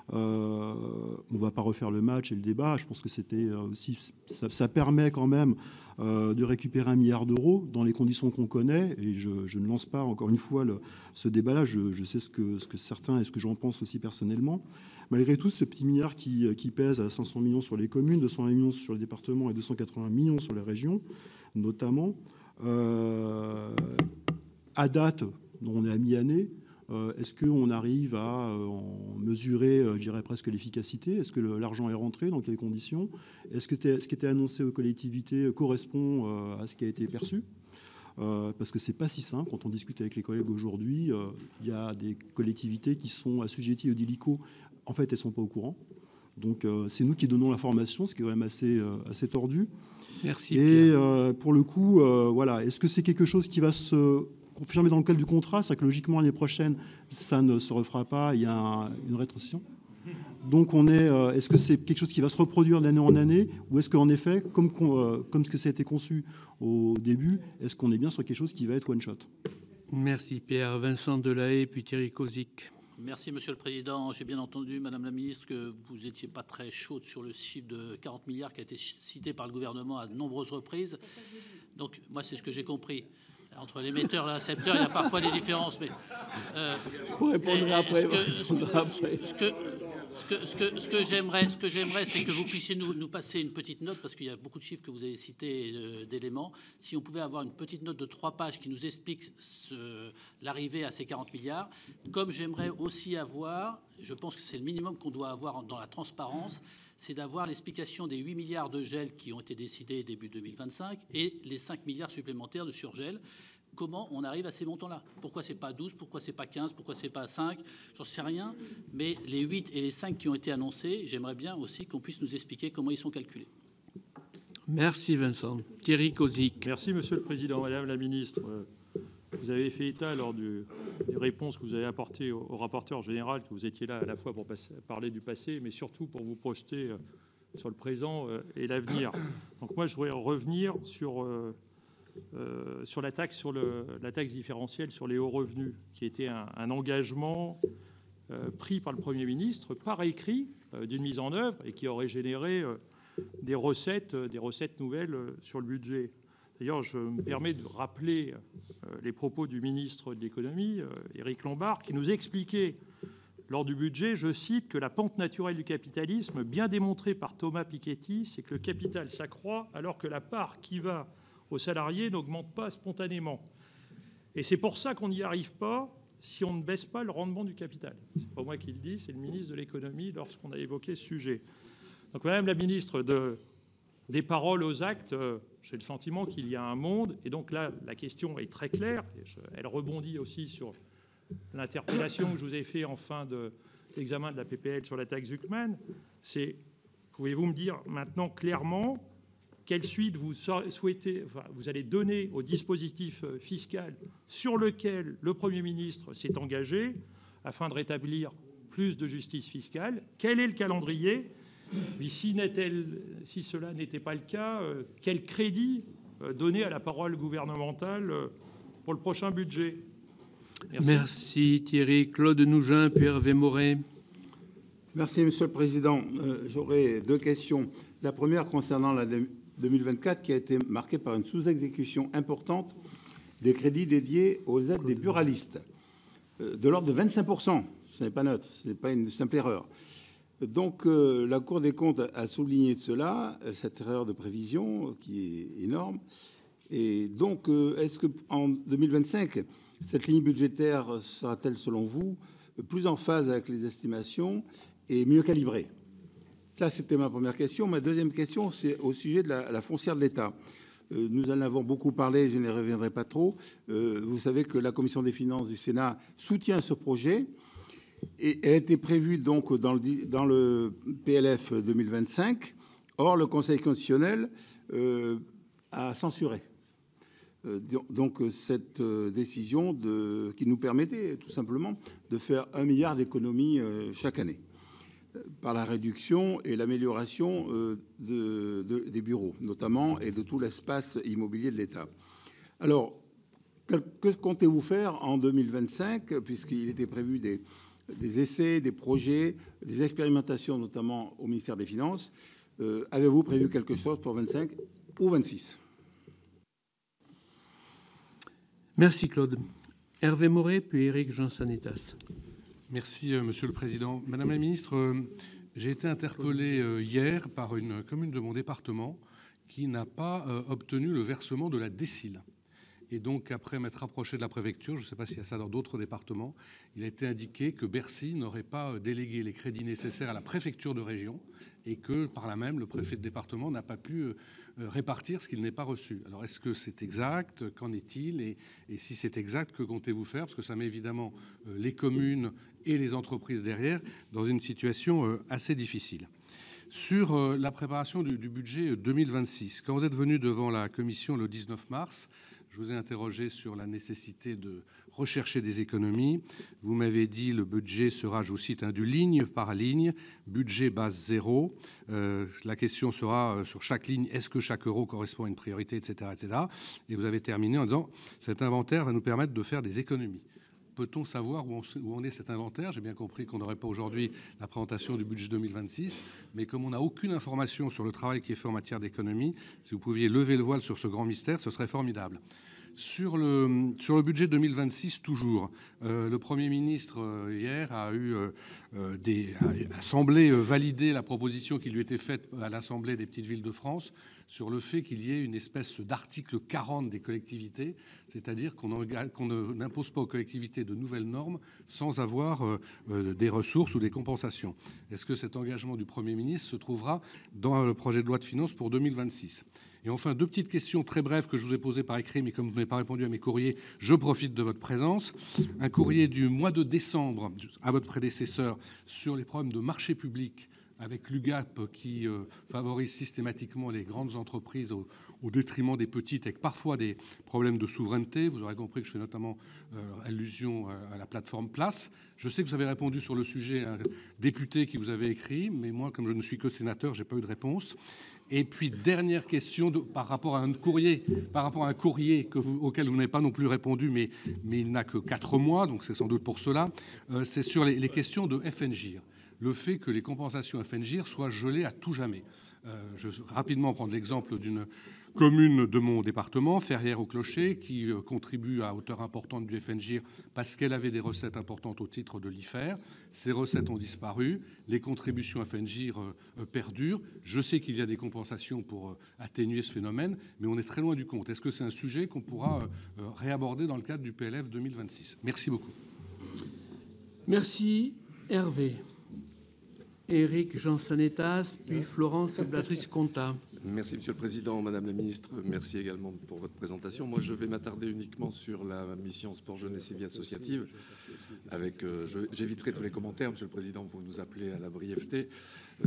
On ne va pas refaire le match et le débat. Je pense que c'était aussi, ça permet quand même de récupérer 1 milliard d'euros dans les conditions qu'on connaît. Et je ne lance pas encore une fois ce débat-là. Je sais ce que certains et ce que j'en pense aussi personnellement. Malgré tout, ce petit milliard qui pèse à 500 millions sur les communes, 220 millions sur les départements et 280 millions sur les régions, notamment, à date, on est à mi-année. Est-ce qu'on arrive à en mesurer, je dirais presque l'efficacité? Est-ce que l'argent est rentré? Dans quelles conditions? Est-ce que ce qui était annoncé aux collectivités correspond à ce qui a été perçu? Parce que c'est pas si simple. Quand on discute avec les collègues aujourd'hui, il y a des collectivités qui sont assujetties au DILICO. En fait, elles sont pas au courant. Donc, c'est nous qui donnons l'information, ce qui est quand même assez tordu. Merci. Et pour le coup, voilà. Est-ce que c'est quelque chose qui va se confirmer dans le cadre du contrat? C'est-à-dire que logiquement, l'année prochaine, ça ne se refera pas. Il y a une rétrocession. Donc, est-ce que c'est quelque chose qui va se reproduire d'année en année? Ou est-ce qu'en effet, comme ce que ça a été conçu au début, est-ce qu'on est bien sur quelque chose qui va être one-shot? Merci Pierre. Vincent Delahaye, puis Thierry Cozic. Merci Monsieur le Président. J'ai bien entendu, Madame la Ministre, que vous n'étiez pas très chaude sur le chiffre de 40 milliards qui a été cité par le gouvernement à de nombreuses reprises. Donc, moi, c'est ce que j'ai compris. Entre l'émetteur et le récepteur, il y a parfois des différences. Mais, vous répondrez après. Ce que j'aimerais, c'est que vous puissiez nous passer une petite note, parce qu'il y a beaucoup de chiffres que vous avez cités, d'éléments. Si on pouvait avoir une petite note de 3 pages qui nous explique l'arrivée à ces 40 milliards. Comme j'aimerais aussi avoir, je pense que c'est le minimum qu'on doit avoir dans la transparence, c'est d'avoir l'explication des 8 milliards de gel qui ont été décidés début 2025 et les 5 milliards supplémentaires de surgel. Comment on arrive à ces montants-là? Pourquoi c'est pas 12? Pourquoi c'est pas 15? Pourquoi c'est pas 5? J'en sais rien. Mais les 8 et les 5 qui ont été annoncés, j'aimerais bien aussi qu'on puisse nous expliquer comment ils sont calculés. Merci Vincent. Thierry Cozic. Merci Monsieur le Président. Madame la Ministre, vous avez fait état lors des réponses que vous avez apportées au rapporteur général que vous étiez là à la fois pour parler du passé, mais surtout pour vous projeter sur le présent et l'avenir. Donc moi, je voudrais revenir sur la taxe différentielle sur les hauts revenus, qui était un engagement pris par le Premier ministre par écrit d'une mise en œuvre et qui aurait généré des recettes nouvelles sur le budget. D'ailleurs, je me permets de rappeler les propos du ministre de l'économie, Éric Lombard, qui nous expliquait lors du budget, je cite, que la pente naturelle du capitalisme, bien démontrée par Thomas Piketty, c'est que le capital s'accroît alors que la part qui va aux salariés n'augmente pas spontanément. Et c'est pour ça qu'on n'y arrive pas si on ne baisse pas le rendement du capital. C'est pas moi qui le dis, c'est le ministre de l'économie lorsqu'on a évoqué ce sujet. Donc, Madame la Ministre, des paroles aux actes, j'ai le sentiment qu'il y a un monde. Et donc là, la question est très claire. Et elle rebondit aussi sur l'interpellation que je vous ai faite en fin d'examen de la PPL sur la taxe Zuckman. C'est, pouvez-vous me dire maintenant clairement quelle suite vous souhaitez, vous allez donner au dispositif fiscal sur lequel le Premier ministre s'est engagé afin de rétablir plus de justice fiscale? Quel est le calendrier? Mais si cela n'était pas le cas, quel crédit donner à la parole gouvernementale pour le prochain budget? Merci Thierry. Claude Nougin, puis Hervé Moret. Merci Monsieur le Président. J'aurais 2 questions. La première concernant l'année 2024 qui a été marquée par une sous-exécution importante des crédits dédiés aux aides des buralistes, de l'ordre de 25%. Ce n'est pas neutre, ce n'est pas une simple erreur. Donc la Cour des comptes a souligné de cela, cette erreur de prévision qui est énorme. Et donc, est-ce qu'en 2025, cette ligne budgétaire sera-t-elle, selon vous, plus en phase avec les estimations et mieux calibrée? Ça, c'était ma première question. Ma deuxième question, c'est au sujet de la foncière de l'État. Nous en avons beaucoup parlé, je n'y reviendrai pas trop. Vous savez que la Commission des finances du Sénat soutient ce projet. Et elle a été prévue donc dans le PLF 2025. Or, le Conseil constitutionnel a censuré donc cette décision qui nous permettait tout simplement de faire 1 milliard d'économies chaque année par la réduction et l'amélioration des bureaux, notamment, et de tout l'espace immobilier de l'État. Alors, que comptez-vous faire en 2025, puisqu'il était prévu des essais, des projets, des expérimentations, notamment au ministère des Finances. Avez-vous prévu quelque chose pour 25 ou 26 ? Merci Claude. Hervé Maurey, puis Éric Jean-Sanitas. Merci Monsieur le Président. Madame la Ministre, j'ai été interpellé hier par une commune de mon département qui n'a pas obtenu le versement de la DSIL. Et donc, après m'être rapproché de la préfecture, je ne sais pas s'il y a ça dans d'autres départements, il a été indiqué que Bercy n'aurait pas délégué les crédits nécessaires à la préfecture de région et que, par là même, le préfet de département n'a pas pu répartir ce qu'il n'est pas reçu. Alors, est-ce que c'est exact? Qu'en est-il? Et si c'est exact, que comptez-vous faire? Parce que ça met évidemment les communes et les entreprises derrière dans une situation assez difficile. Sur la préparation du budget 2026, quand vous êtes venu devant la commission le 19 mars, je vous ai interrogé sur la nécessité de rechercher des économies. Vous m'avez dit le budget sera, je vous cite, du ligne par ligne, budget base zéro. La question sera sur chaque ligne, est-ce que chaque euro correspond à une priorité, etc., etc. Et vous avez terminé en disant cet inventaire va nous permettre de faire des économies. Peut-on savoir où en est cet inventaire? J'ai bien compris qu'on n'aurait pas aujourd'hui la présentation du budget 2026, mais comme on n'a aucune information sur le travail qui est fait en matière d'économie, si vous pouviez lever le voile sur ce grand mystère, ce serait formidable. Sur le budget 2026, toujours, le Premier ministre, hier, a semblé valider la proposition qui lui était faite à l'Assemblée des petites villes de France sur le fait qu'il y ait une espèce d'article 40 des collectivités, c'est-à-dire qu'on n'impose pas aux collectivités de nouvelles normes sans avoir des ressources ou des compensations. Est-ce que cet engagement du Premier ministre se trouvera dans le projet de loi de finances pour 2026 ? Et enfin, deux petites questions très brèves que je vous ai posées par écrit, mais comme vous n'avez pas répondu à mes courriers, je profite de votre présence. Un courrier du mois de décembre à votre prédécesseur sur les problèmes de marché public avec l'UGAP qui favorise systématiquement les grandes entreprises au détriment des petites, avec parfois des problèmes de souveraineté. Vous aurez compris que je fais notamment allusion à la plateforme Place. Je sais que vous avez répondu sur le sujet à un député qui vous avait écrit, mais moi, comme je ne suis que sénateur, je n'ai pas eu de réponse. Et puis, dernière question par rapport à un courrier auquel vous n'avez pas non plus répondu, mais il n'a que 4 mois, donc c'est sans doute pour cela. C'est sur les questions de FNGIR. Le fait que les compensations FNGIR soient gelées à tout jamais. Je vais rapidement prendre l'exemple d'une commune de mon département, Ferrières-au-Clocher, qui contribue à hauteur importante du FNGIR parce qu'elle avait des recettes importantes au titre de l'IFER. Ces recettes ont disparu, les contributions FNGIR perdurent. Je sais qu'il y a des compensations pour atténuer ce phénomène, mais on est très loin du compte. Est-ce que c'est un sujet qu'on pourra réaborder dans le cadre du PLF 2026 ? Merci beaucoup. Merci Hervé. Éric Jean-Sanitas, puis Florence Béatrice-Contat. Merci Monsieur le Président, Madame la Ministre. Merci également pour votre présentation. Moi, je vais m'attarder uniquement sur la mission Sport, Jeunesse et Vie associative. J'éviterai tous les commentaires, Monsieur le Président, vous nous appelez à la brièveté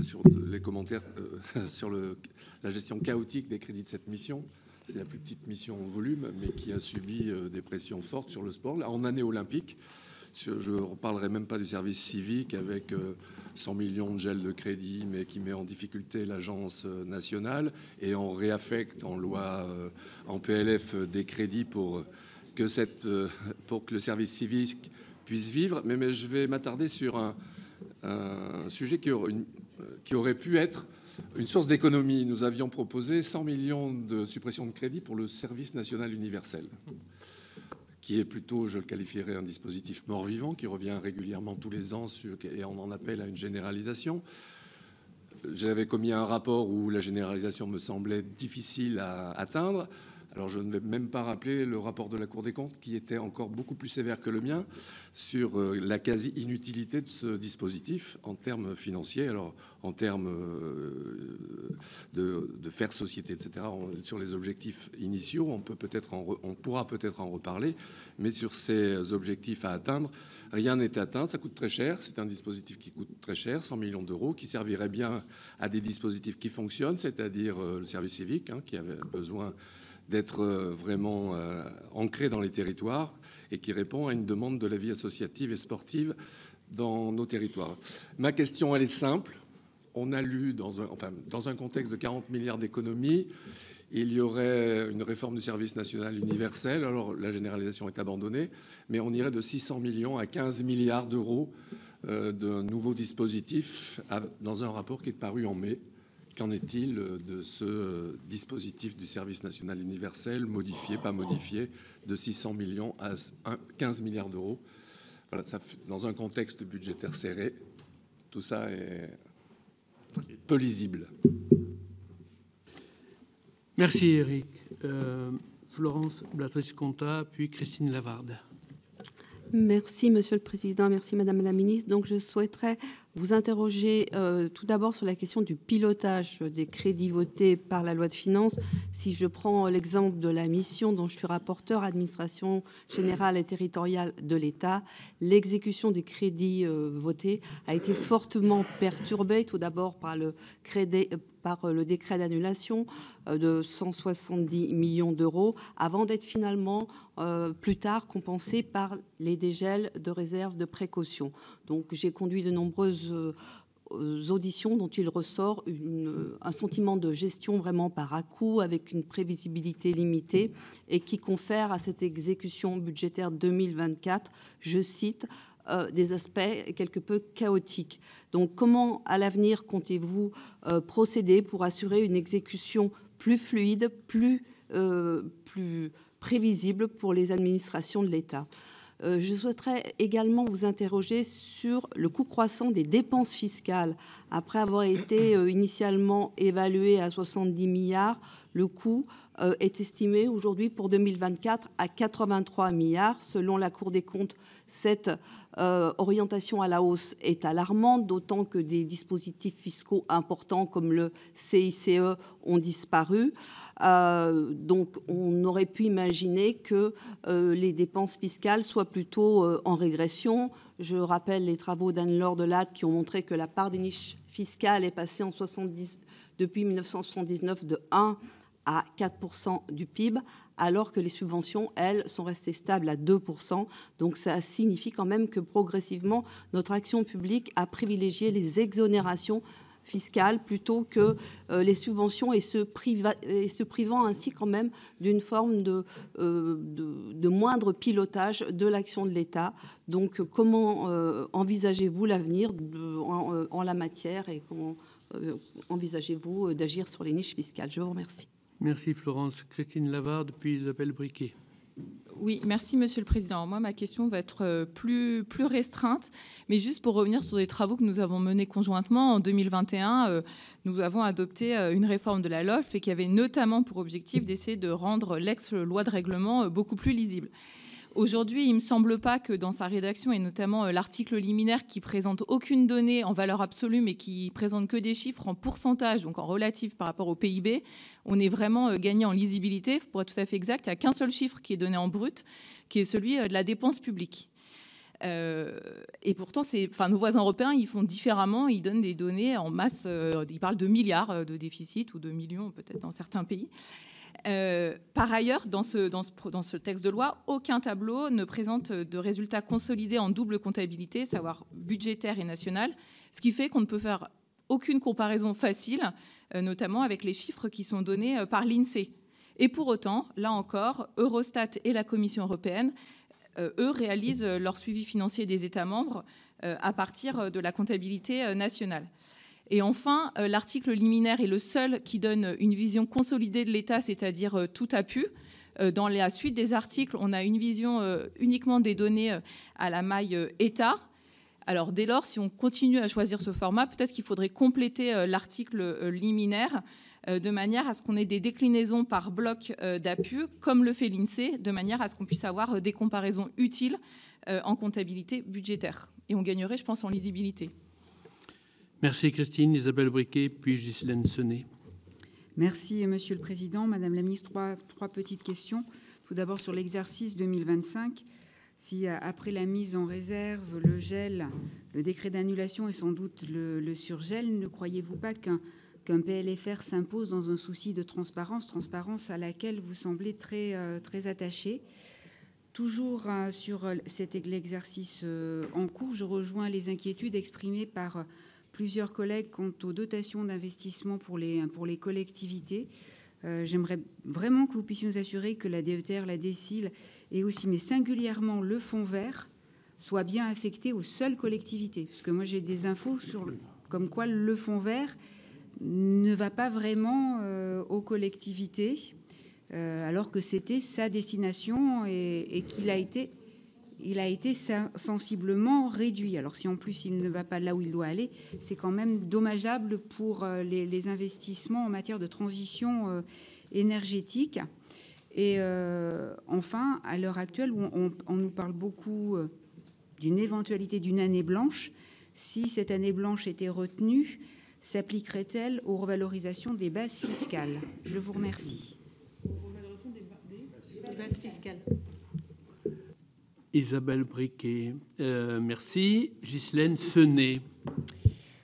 sur les commentaires sur la gestion chaotique des crédits de cette mission. C'est la plus petite mission en volume, mais qui a subi des pressions fortes sur le sport. Là, en année olympique, je ne parlerai même pas du service civique avec 100 millions de gel de crédit, mais qui met en difficulté l'agence nationale, et on réaffecte en loi, en PLF, des crédits pour que le service civique puisse vivre. Mais je vais m'attarder sur un sujet qui aurait pu être une source d'économie. Nous avions proposé 100 millions de suppression de crédit pour le service national universel, qui est plutôt, je le qualifierais, un dispositif mort-vivant, qui revient régulièrement tous les ans et on en appelle à une généralisation. J'avais commis un rapport où la généralisation me semblait difficile à atteindre. Alors je ne vais même pas rappeler le rapport de la Cour des comptes, qui était encore beaucoup plus sévère que le mien, sur la quasi-inutilité de ce dispositif en termes financiers, alors en termes de faire société, etc. Sur les objectifs initiaux, on pourra peut-être en reparler, mais sur ces objectifs à atteindre, rien n'est atteint, ça coûte très cher, c'est un dispositif qui coûte très cher, 100 millions d'euros, qui servirait bien à des dispositifs qui fonctionnent, c'est-à-dire le service civique, qui avait besoin d'être vraiment ancré dans les territoires et qui répond à une demande de la vie associative et sportive dans nos territoires. Ma question, elle est simple. On a lu, dans un contexte de 40 milliards d'économies, il y aurait une réforme du service national universel. Alors, la généralisation est abandonnée, mais on irait de 600 millions à 15 milliards d'euros d'un nouveau dispositif dans un rapport qui est paru en mai. Qu'en est-il de ce dispositif du service national universel, modifié, pas modifié, de 600 millions à 15 milliards d'euros? Voilà, ça, dans un contexte budgétaire serré, tout ça est peu lisible. Merci Eric. Florence Blatrich-Contat, puis Christine Lavarde. Merci, Monsieur le Président. Merci, Madame la Ministre. Donc, je souhaiterais vous interroger tout d'abord sur la question du pilotage des crédits votés par la loi de finances. Si je prends l'exemple de la mission dont je suis rapporteur, administration générale et territoriale de l'État, l'exécution des crédits votés a été fortement perturbée, tout d'abord par le décret d'annulation de 170 millions d'euros, avant d'être finalement plus tard compensé par les dégels de réserve de précaution. Donc j'ai conduit de nombreuses auditions dont il ressort un sentiment de gestion vraiment par à-coup, avec une prévisibilité limitée, et qui confère à cette exécution budgétaire 2024, je cite, des aspects quelque peu chaotiques. Donc comment à l'avenir comptez-vous procéder pour assurer une exécution plus fluide, plus prévisible pour les administrations de l'État? Je souhaiterais également vous interroger sur le coût croissant des dépenses fiscales. Après avoir été initialement évalué à 70 milliards, le coût est estimé aujourd'hui pour 2024 à 83 milliards. Selon la Cour des comptes, cette orientation à la hausse est alarmante, d'autant que des dispositifs fiscaux importants comme le CICE ont disparu. Donc on aurait pu imaginer que les dépenses fiscales soient plutôt en régression. Je rappelle les travaux d'Anne-Laure Delatte qui ont montré que la part des niches fiscales est passée depuis 1979 de 1 à 4% du PIB, alors que les subventions, elles, sont restées stables à 2%. Donc ça signifie quand même que progressivement, notre action publique a privilégié les exonérations fiscales plutôt que les subventions, et se privant ainsi quand même d'une forme de moindre pilotage de l'action de l'État. Donc comment envisagez-vous l'avenir en la matière, et comment envisagez-vous d'agir sur les niches fiscales? Je vous remercie. Merci Florence. Christine Lavarde, puis Isabelle Briquet. Oui, merci Monsieur le Président. Moi, ma question va être plus restreinte, mais juste pour revenir sur des travaux que nous avons menés conjointement. En 2021, nous avons adopté une réforme de la LOLF, et qui avait notamment pour objectif d'essayer de rendre l'ex-loi de règlement beaucoup plus lisible. Aujourd'hui, il ne me semble pas que dans sa rédaction, et notamment l'article liminaire qui présente aucune donnée en valeur absolue, mais qui présente que des chiffres en pourcentage, donc en relatif par rapport au PIB, on est vraiment gagné en lisibilité. Pour être tout à fait exact, il n'y a qu'un seul chiffre qui est donné en brut, qui est celui de la dépense publique. Et pourtant, nos voisins européens, ils font différemment. Ils donnent des données en masse. Ils parlent de milliards de déficit, ou de millions peut-être dans certains pays. Par ailleurs, dans ce texte de loi, aucun tableau ne présente de résultats consolidés en double comptabilité, savoir budgétaire et national, ce qui fait qu'on ne peut faire aucune comparaison facile, notamment avec les chiffres qui sont donnés par l'INSEE. Et pour autant, là encore, Eurostat et la Commission européenne, eux, réalisent leur suivi financier des États membres à partir de la comptabilité nationale. Et enfin, l'article liminaire est le seul qui donne une vision consolidée de l'État, c'est-à-dire tout à pu. Dans la suite des articles, on a une vision uniquement des données à la maille État. Alors dès lors, si on continue à choisir ce format, peut-être qu'il faudrait compléter l'article liminaire de manière à ce qu'on ait des déclinaisons par bloc d'APU, comme le fait l'INSEE, de manière à ce qu'on puisse avoir des comparaisons utiles en comptabilité budgétaire. Et on gagnerait, je pense, en lisibilité. Merci Christine. Isabelle Briquet, puis Ghislaine Senez. Merci Monsieur le Président. Madame la Ministre, trois petites questions. Tout d'abord sur l'exercice 2025. Si après la mise en réserve, le gel, le décret d'annulation et sans doute le surgel, ne croyez-vous pas qu'un PLFR s'impose dans un souci de transparence à laquelle vous semblez très attaché? Toujours sur l'exercice en cours, je rejoins les inquiétudes exprimées par plusieurs collègues quant aux dotations d'investissement pour les collectivités. J'aimerais vraiment que vous puissiez nous assurer que la DETR, la DSIL et aussi, mais singulièrement, le fonds vert soit bien affecté aux seules collectivités. Parce que moi, j'ai des infos comme quoi le fonds vert ne va pas vraiment aux collectivités, alors que c'était sa destination et qu'il a été sensiblement réduit. Alors si en plus il ne va pas là où il doit aller, c'est quand même dommageable pour les investissements en matière de transition énergétique. Et enfin, à l'heure actuelle, où on nous parle beaucoup d'une éventualité d'une année blanche, si cette année blanche était retenue, s'appliquerait-elle aux revalorisations des bases fiscales? Je vous remercie. Des bases fiscales. Isabelle Briquet, merci. Ghislaine Senet.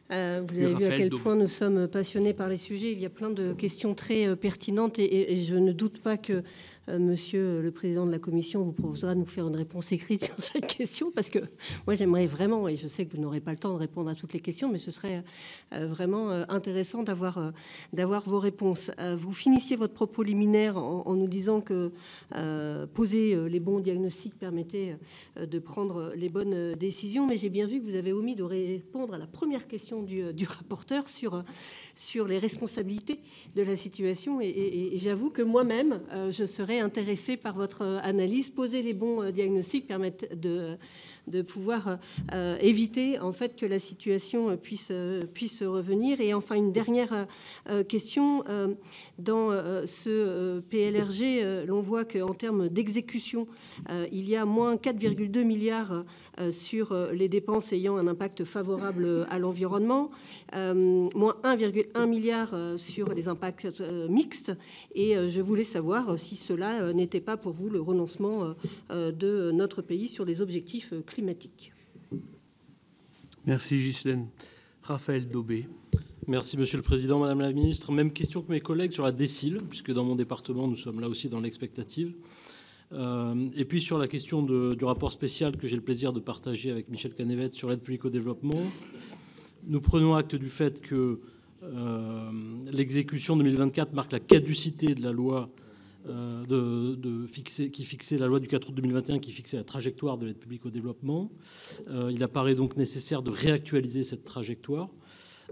Vous avez vu à quel point nous sommes passionnés par les sujets. Il y a plein de questions très pertinentes et je ne doute pas que Monsieur le Président de la Commission vous proposera de nous faire une réponse écrite sur cette question, parce que moi j'aimerais vraiment, et je sais que vous n'aurez pas le temps de répondre à toutes les questions, mais ce serait vraiment intéressant d'avoir vos réponses. Vous finissiez votre propos liminaire en nous disant que poser les bons diagnostics permettait de prendre les bonnes décisions, mais j'ai bien vu que vous avez omis de répondre à la première question du rapporteur sur les responsabilités de la situation, et j'avoue que moi-même je serais intéressée par votre analyse. Poser les bons diagnostics permettent de pouvoir éviter en fait que la situation puisse revenir. Et enfin une dernière question, dans ce PLRG, l'on voit qu'en termes d'exécution, il y a moins 4,2 milliards sur les dépenses ayant un impact favorable à l'environnement, moins 1,1 milliard sur les impacts mixtes, et je voulais savoir si cela n'était pas pour vous le renoncement de notre pays sur les objectifs climatiques. Merci Ghislaine. Raphaël Daubé. Merci Monsieur le Président, Madame la Ministre. Même question que mes collègues sur la DSIL, puisque dans mon département, nous sommes là aussi dans l'expectative. Et puis sur la question du rapport spécial que j'ai le plaisir de partager avec Michel Canévet sur l'aide publique au développement, nous prenons acte du fait que l'exécution 2024 marque la caducité de la loi qui fixait la loi du 4 août 2021 qui fixait la trajectoire de l'aide publique au développement. Il apparaît donc nécessaire de réactualiser cette trajectoire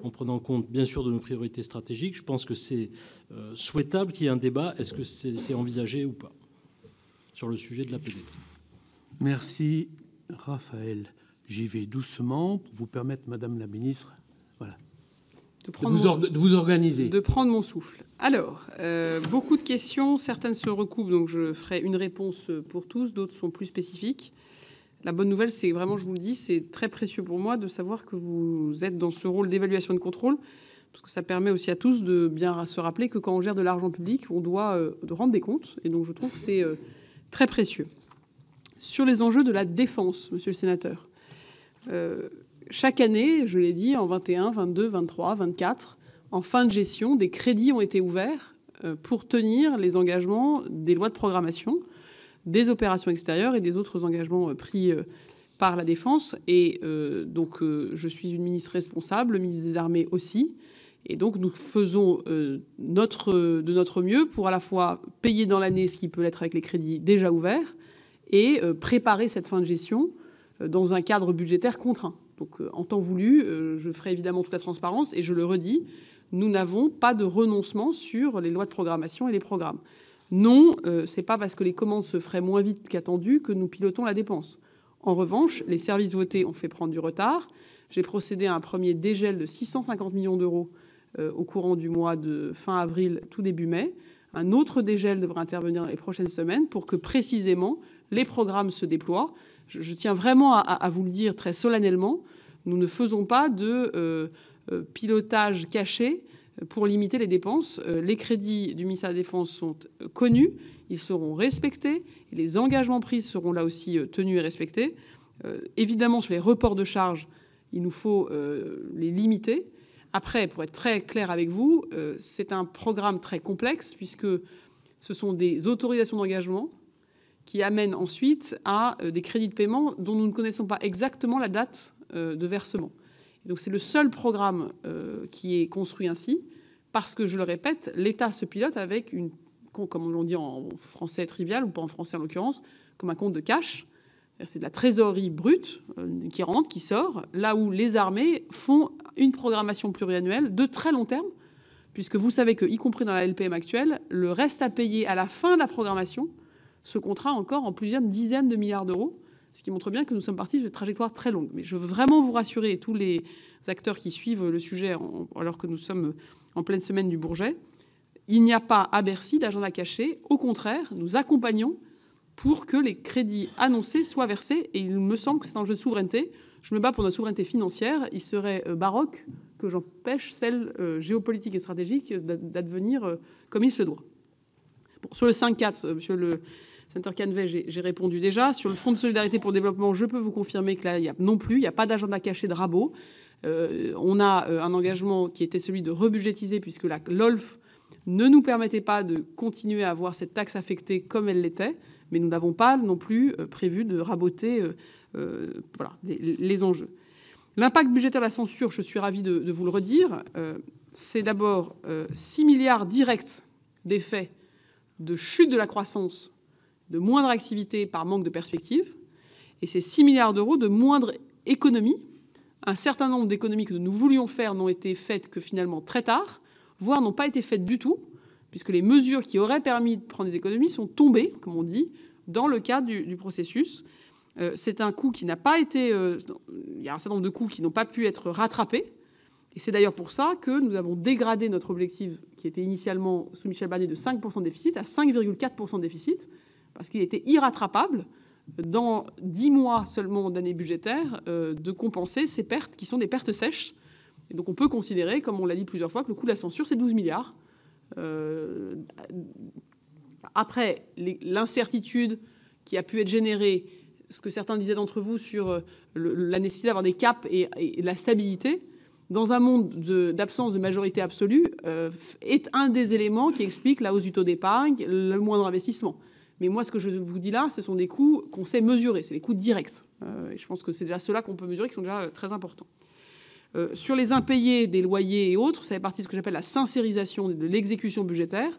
en prenant compte bien sûr de nos priorités stratégiques. Je pense que c'est souhaitable qu'il y ait un débat. Est-ce que c'est envisagé ou pas sur le sujet de l'APD? Merci Raphaël. J'y vais doucement pour vous permettre, Madame la Ministre, voilà, de vous organiser. De prendre mon souffle. Alors, beaucoup de questions, certaines se recoupent, donc je ferai une réponse pour tous, d'autres sont plus spécifiques. La bonne nouvelle, c'est vraiment, je vous le dis, c'est très précieux pour moi de savoir que vous êtes dans ce rôle d'évaluation et de contrôle, parce que ça permet aussi à tous de bien se rappeler que quand on gère de l'argent public, on doit de rendre des comptes, et donc je trouve que c'est très précieux. Sur les enjeux de la défense, monsieur le sénateur, chaque année, je l'ai dit, en 21, 22, 23, 24, en fin de gestion, des crédits ont été ouverts pour tenir les engagements des lois de programmation, des opérations extérieures et des autres engagements pris par la défense. Et donc, je suis une ministre responsable, le ministre des Armées aussi. Et donc, nous faisons de notre mieux pour à la fois payer dans l'année ce qui peut l'être avec les crédits déjà ouverts et préparer cette fin de gestion dans un cadre budgétaire contraint. Donc, en temps voulu, je ferai évidemment toute la transparence et je le redis, nous n'avons pas de renoncement sur les lois de programmation et les programmes. Non, c'est pas parce que les commandes se feraient moins vite qu'attendu que nous pilotons la dépense. En revanche, les services votés ont fait prendre du retard. J'ai procédé à un premier dégel de 650 millions d'euros au courant du mois de fin avril, tout début mai. Un autre dégel devrait intervenir dans les prochaines semaines pour que précisément les programmes se déploient. Je tiens vraiment à vous le dire très solennellement, nous ne faisons pas de pilotage caché pour limiter les dépenses. Les crédits du ministère de la Défense sont connus, ils seront respectés, et les engagements pris seront là aussi tenus et respectés. Évidemment, sur les reports de charges, il nous faut les limiter. Après, pour être très clair avec vous, c'est un programme très complexe puisque ce sont des autorisations d'engagement qui amènent ensuite à des crédits de paiement dont nous ne connaissons pas exactement la date de versement. Et donc c'est le seul programme qui est construit ainsi parce que, je le répète, l'État se pilote avec une, comme on dit en français trivial, ou pas en français en l'occurrence, comme un compte de cash, C'est de la trésorerie brute qui rentre, qui sort, là où les armées font une programmation pluriannuelle de très long terme, puisque vous savez que, y compris dans la LPM actuelle, le reste à payer à la fin de la programmation se comptera encore en plusieurs dizaines de milliards d'euros, ce qui montre bien que nous sommes partis sur une trajectoire très longue. Mais je veux vraiment vous rassurer, et tous les acteurs qui suivent le sujet alors que nous sommes en pleine semaine du Bourget, il n'y a pas à Bercy d'agenda caché. Au contraire, nous accompagnons pour que les crédits annoncés soient versés. Et il me semble que c'est un jeu de souveraineté. Je me bats pour notre souveraineté financière. Il serait baroque que j'empêche celle géopolitique et stratégique d'advenir comme il se doit. Bon, sur le 5.4, monsieur le sénateur Canevet, j'ai répondu déjà. Sur le Fonds de solidarité pour le développement, je peux vous confirmer que là, il n'y a pas d'agenda caché de rabot. On a un engagement qui était celui de rebudgétiser, puisque la LOLF ne nous permettait pas de continuer à avoir cette taxe affectée comme elle l'était, mais nous n'avons pas non plus prévu de raboter les enjeux. L'impact budgétaire de la censure, je suis ravi de vous le redire, c'est d'abord 6 milliards directs d'effets de chute de la croissance, de moindre activité par manque de perspective, et c'est 6 milliards d'euros de moindre économie. Un certain nombre d'économies que nous voulions faire n'ont été faites que finalement très tard, voire n'ont pas été faites du tout, puisque les mesures qui auraient permis de prendre des économies sont tombées, comme on dit, dans le cadre du processus. C'est un coût qui n'a pas été... il y a un certain nombre de coûts qui n'ont pas pu être rattrapés. Et c'est d'ailleurs pour ça que nous avons dégradé notre objectif, qui était initialement, sous Michel Barnier, de 5% de déficit à 5,4% de déficit, parce qu'il était irrattrapable, dans 10 mois seulement d'année budgétaire, de compenser ces pertes qui sont des pertes sèches. Et donc on peut considérer, comme on l'a dit plusieurs fois, que le coût de la censure, c'est 12 milliards. Après, l'incertitude qui a pu être générée, ce que certains disaient d'entre vous sur la nécessité d'avoir des caps et de la stabilité, dans un monde d'absence de majorité absolue, est un des éléments qui explique la hausse du taux d'épargne, le moindre investissement. Mais moi, ce que je vous dis là, ce sont des coûts qu'on sait mesurer, c'est les coûts directs. Et je pense que c'est déjà ceux-là qu'on peut mesurer, qui sont déjà très importants. Sur les impayés des loyers et autres, ça fait partie de ce que j'appelle la sincérisation de l'exécution budgétaire.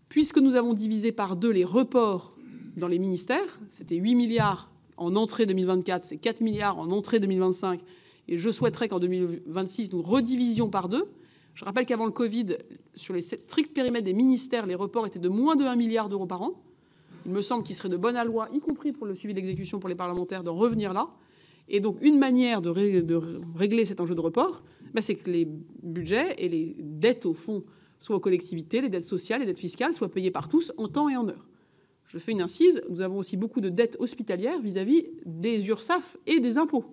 Puisque nous avons divisé par 2 les reports dans les ministères, c'était 8 milliards en entrée 2024, c'est 4 milliards en entrée 2025, et je souhaiterais qu'en 2026, nous redivisions par 2. Je rappelle qu'avant le Covid, sur les stricts périmètres des ministères, les reports étaient de moins de 1 milliard d'euros par an. Il me semble qu'il serait de bonne loi, y compris pour le suivi de l'exécution pour les parlementaires, d'en revenir là. Et donc, une manière de régler cet enjeu de report, c'est que les budgets et les dettes, au fond, soit aux collectivités, les dettes sociales, les dettes fiscales, soient payées par tous en temps et en heure. Je fais une incise, nous avons aussi beaucoup de dettes hospitalières vis-à-vis des URSSAF et des impôts.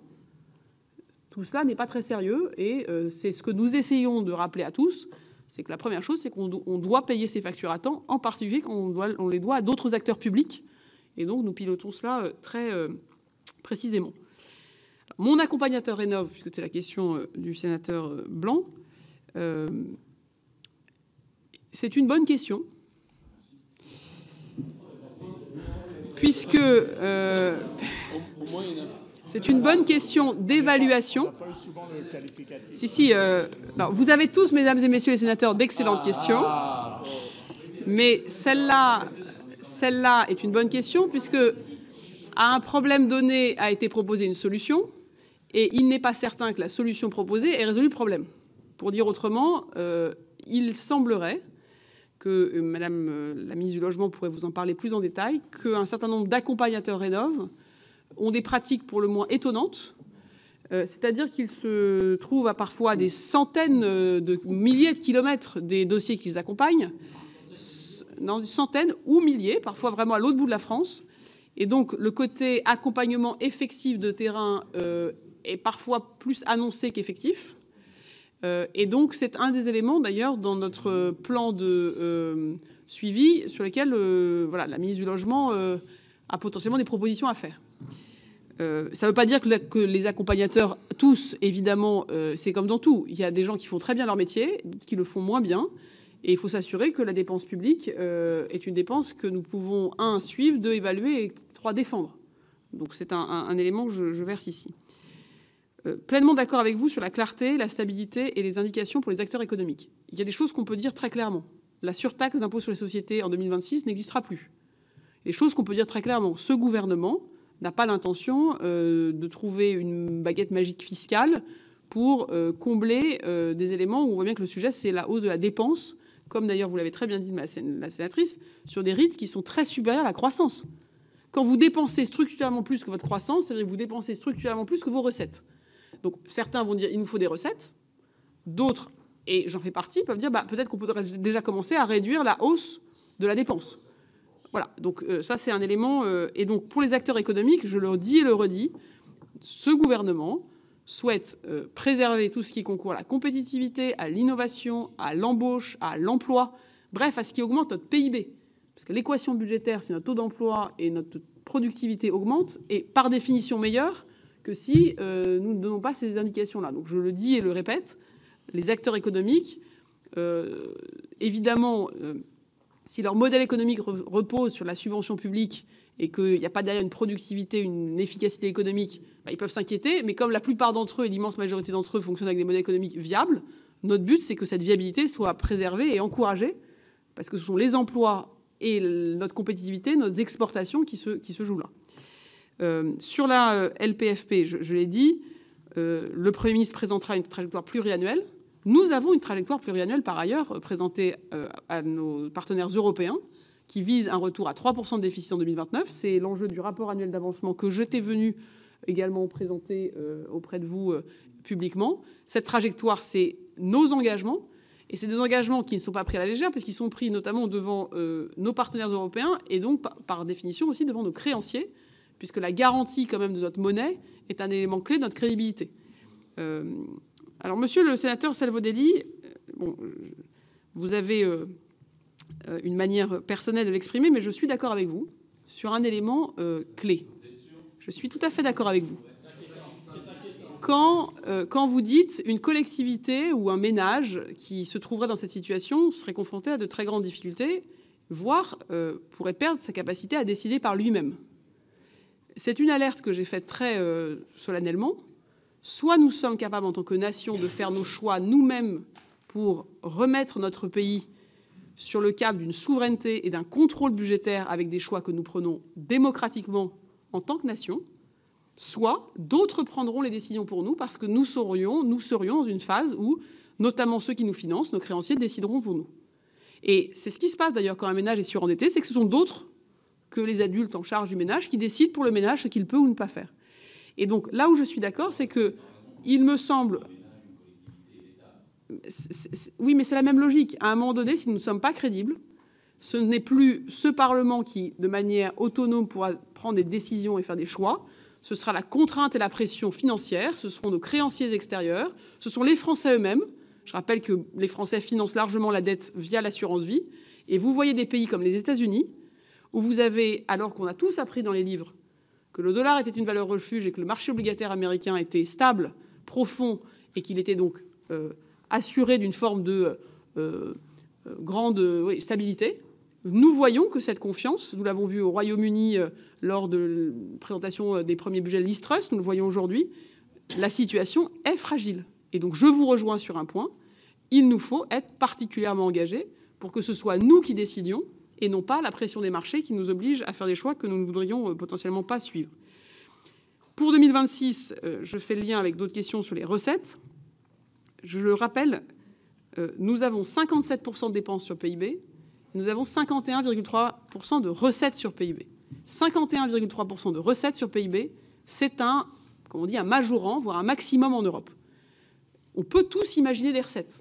Tout cela n'est pas très sérieux, et c'est ce que nous essayons de rappeler à tous, c'est que la première chose, c'est qu'on doit payer ces factures à temps, en particulier quand on les doit à d'autres acteurs publics, et donc nous pilotons cela très précisément. Mon accompagnateur rénove, puisque c'est la question du sénateur Blanc, c'est une bonne question, puisque c'est une bonne question d'évaluation. Alors, vous avez tous, mesdames et messieurs les sénateurs, d'excellentes questions, mais celle-là est une bonne question, puisque à un problème donné a été proposée une solution, et il n'est pas certain que la solution proposée ait résolu le problème. Pour dire autrement, il semblerait que Madame la ministre du Logement pourrait vous en parler plus en détail, qu'un certain nombre d'accompagnateurs rénov' ont des pratiques pour le moins étonnantes, c'est-à-dire qu'ils se trouvent à parfois des centaines de milliers de kilomètres des dossiers qu'ils accompagnent, non, centaines ou milliers, parfois vraiment à l'autre bout de la France. Et donc le côté accompagnement effectif de terrain est parfois plus annoncé qu'effectif. Et donc c'est un des éléments d'ailleurs dans notre plan de suivi sur lesquels la ministre du Logement a potentiellement des propositions à faire. Ça ne veut pas dire que les accompagnateurs, tous, évidemment, c'est comme dans tout. Il y a des gens qui font très bien leur métier, qui le font moins bien. Et il faut s'assurer que la dépense publique est une dépense que nous pouvons, 1, suivre, 2, évaluer, et 3, défendre. Donc c'est un élément que je verse ici. Pleinement d'accord avec vous sur la clarté, la stabilité et les indications pour les acteurs économiques. Il y a des choses qu'on peut dire très clairement. La surtaxe d'impôt sur les sociétés en 2026 n'existera plus. Les choses qu'on peut dire très clairement, ce gouvernement n'a pas l'intention de trouver une baguette magique fiscale pour combler des éléments où on voit bien que le sujet, c'est la hausse de la dépense, comme d'ailleurs vous l'avez très bien dit, la sénatrice, sur des rythmes qui sont très supérieurs à la croissance. Quand vous dépensez structurellement plus que votre croissance, ça veut dire que vous dépensez structurellement plus que vos recettes. Donc certains vont dire il nous faut des recettes, d'autres, et j'en fais partie, peuvent dire peut-être qu'on pourrait déjà commencer à réduire la hausse de la dépense. Voilà, donc ça c'est un élément. Et donc pour les acteurs économiques, je le dis et le redis, ce gouvernement souhaite préserver tout ce qui concourt à la compétitivité, à l'innovation, à l'embauche, à l'emploi, bref, à ce qui augmente notre PIB. Parce que l'équation budgétaire, c'est notre taux d'emploi et notre productivité augmente, et par définition meilleure que si nous ne donnons pas ces indications-là. Donc je le dis et le répète, les acteurs économiques, évidemment, si leur modèle économique repose sur la subvention publique et qu'il n'y a pas derrière une productivité, une efficacité économique, ils peuvent s'inquiéter. Mais comme la plupart d'entre eux et l'immense majorité d'entre eux fonctionnent avec des modèles économiques viables, notre but, c'est que cette viabilité soit préservée et encouragée, parce que ce sont les emplois et notre compétitivité, nos exportations qui se jouent là. Sur la LPFP, je l'ai dit, le Premier ministre présentera une trajectoire pluriannuelle. Nous avons une trajectoire pluriannuelle, par ailleurs, présentée à nos partenaires européens, qui vise un retour à 3% de déficit en 2029. C'est l'enjeu du rapport annuel d'avancement que j'étais venu également présenter auprès de vous publiquement. Cette trajectoire, c'est nos engagements. Et c'est des engagements qui ne sont pas pris à la légère, parce qu'ils sont pris notamment devant nos partenaires européens et donc, par définition, aussi devant nos créanciers, puisque la garantie quand même de notre monnaie est un élément clé de notre crédibilité. Alors, monsieur le sénateur Salvodelli, bon, vous avez une manière personnelle de l'exprimer, mais je suis d'accord avec vous sur un élément clé. Je suis tout à fait d'accord avec vous. Quand vous dites une collectivité ou un ménage qui se trouverait dans cette situation serait confronté à de très grandes difficultés, voire pourrait perdre sa capacité à décider par lui-même. C'est une alerte que j'ai faite très solennellement. Soit nous sommes capables en tant que nation de faire nos choix nous-mêmes pour remettre notre pays sur le cap d'une souveraineté et d'un contrôle budgétaire avec des choix que nous prenons démocratiquement en tant que nation, soit d'autres prendront les décisions pour nous parce que nous serions dans une phase où, notamment ceux qui nous financent, nos créanciers, décideront pour nous. Et c'est ce qui se passe d'ailleurs quand un ménage est surendetté, c'est que ce sont d'autres que les adultes en charge du ménage qui décident pour le ménage ce qu'il peut ou ne pas faire. Et donc là où je suis d'accord, c'est que il me semble... Oui, mais c'est la même logique. À un moment donné, si nous ne sommes pas crédibles, ce n'est plus ce Parlement qui, de manière autonome, pourra prendre des décisions et faire des choix. Ce sera la contrainte et la pression financière, ce seront nos créanciers extérieurs, ce sont les Français eux-mêmes. Je rappelle que les Français financent largement la dette via l'assurance vie. Et vous voyez des pays comme les États-Unis, où vous avez, alors qu'on a tous appris dans les livres que le dollar était une valeur refuge et que le marché obligataire américain était stable, profond, et qu'il était donc assuré d'une forme de grande stabilité, nous voyons que cette confiance, nous l'avons vu au Royaume-Uni lors de la présentation des premiers budgets Liz Truss, nous le voyons aujourd'hui, la situation est fragile. Et donc je vous rejoins sur un point, il nous faut être particulièrement engagés pour que ce soit nous qui décidions et non pas la pression des marchés qui nous oblige à faire des choix que nous ne voudrions potentiellement pas suivre. Pour 2026, je fais le lien avec d'autres questions sur les recettes. Je le rappelle, nous avons 57% de dépenses sur PIB, nous avons 51,3% de recettes sur PIB. 51,3% de recettes sur PIB, c'est un, comme on dit, un majorant, voire un maximum en Europe. On peut tous imaginer des recettes.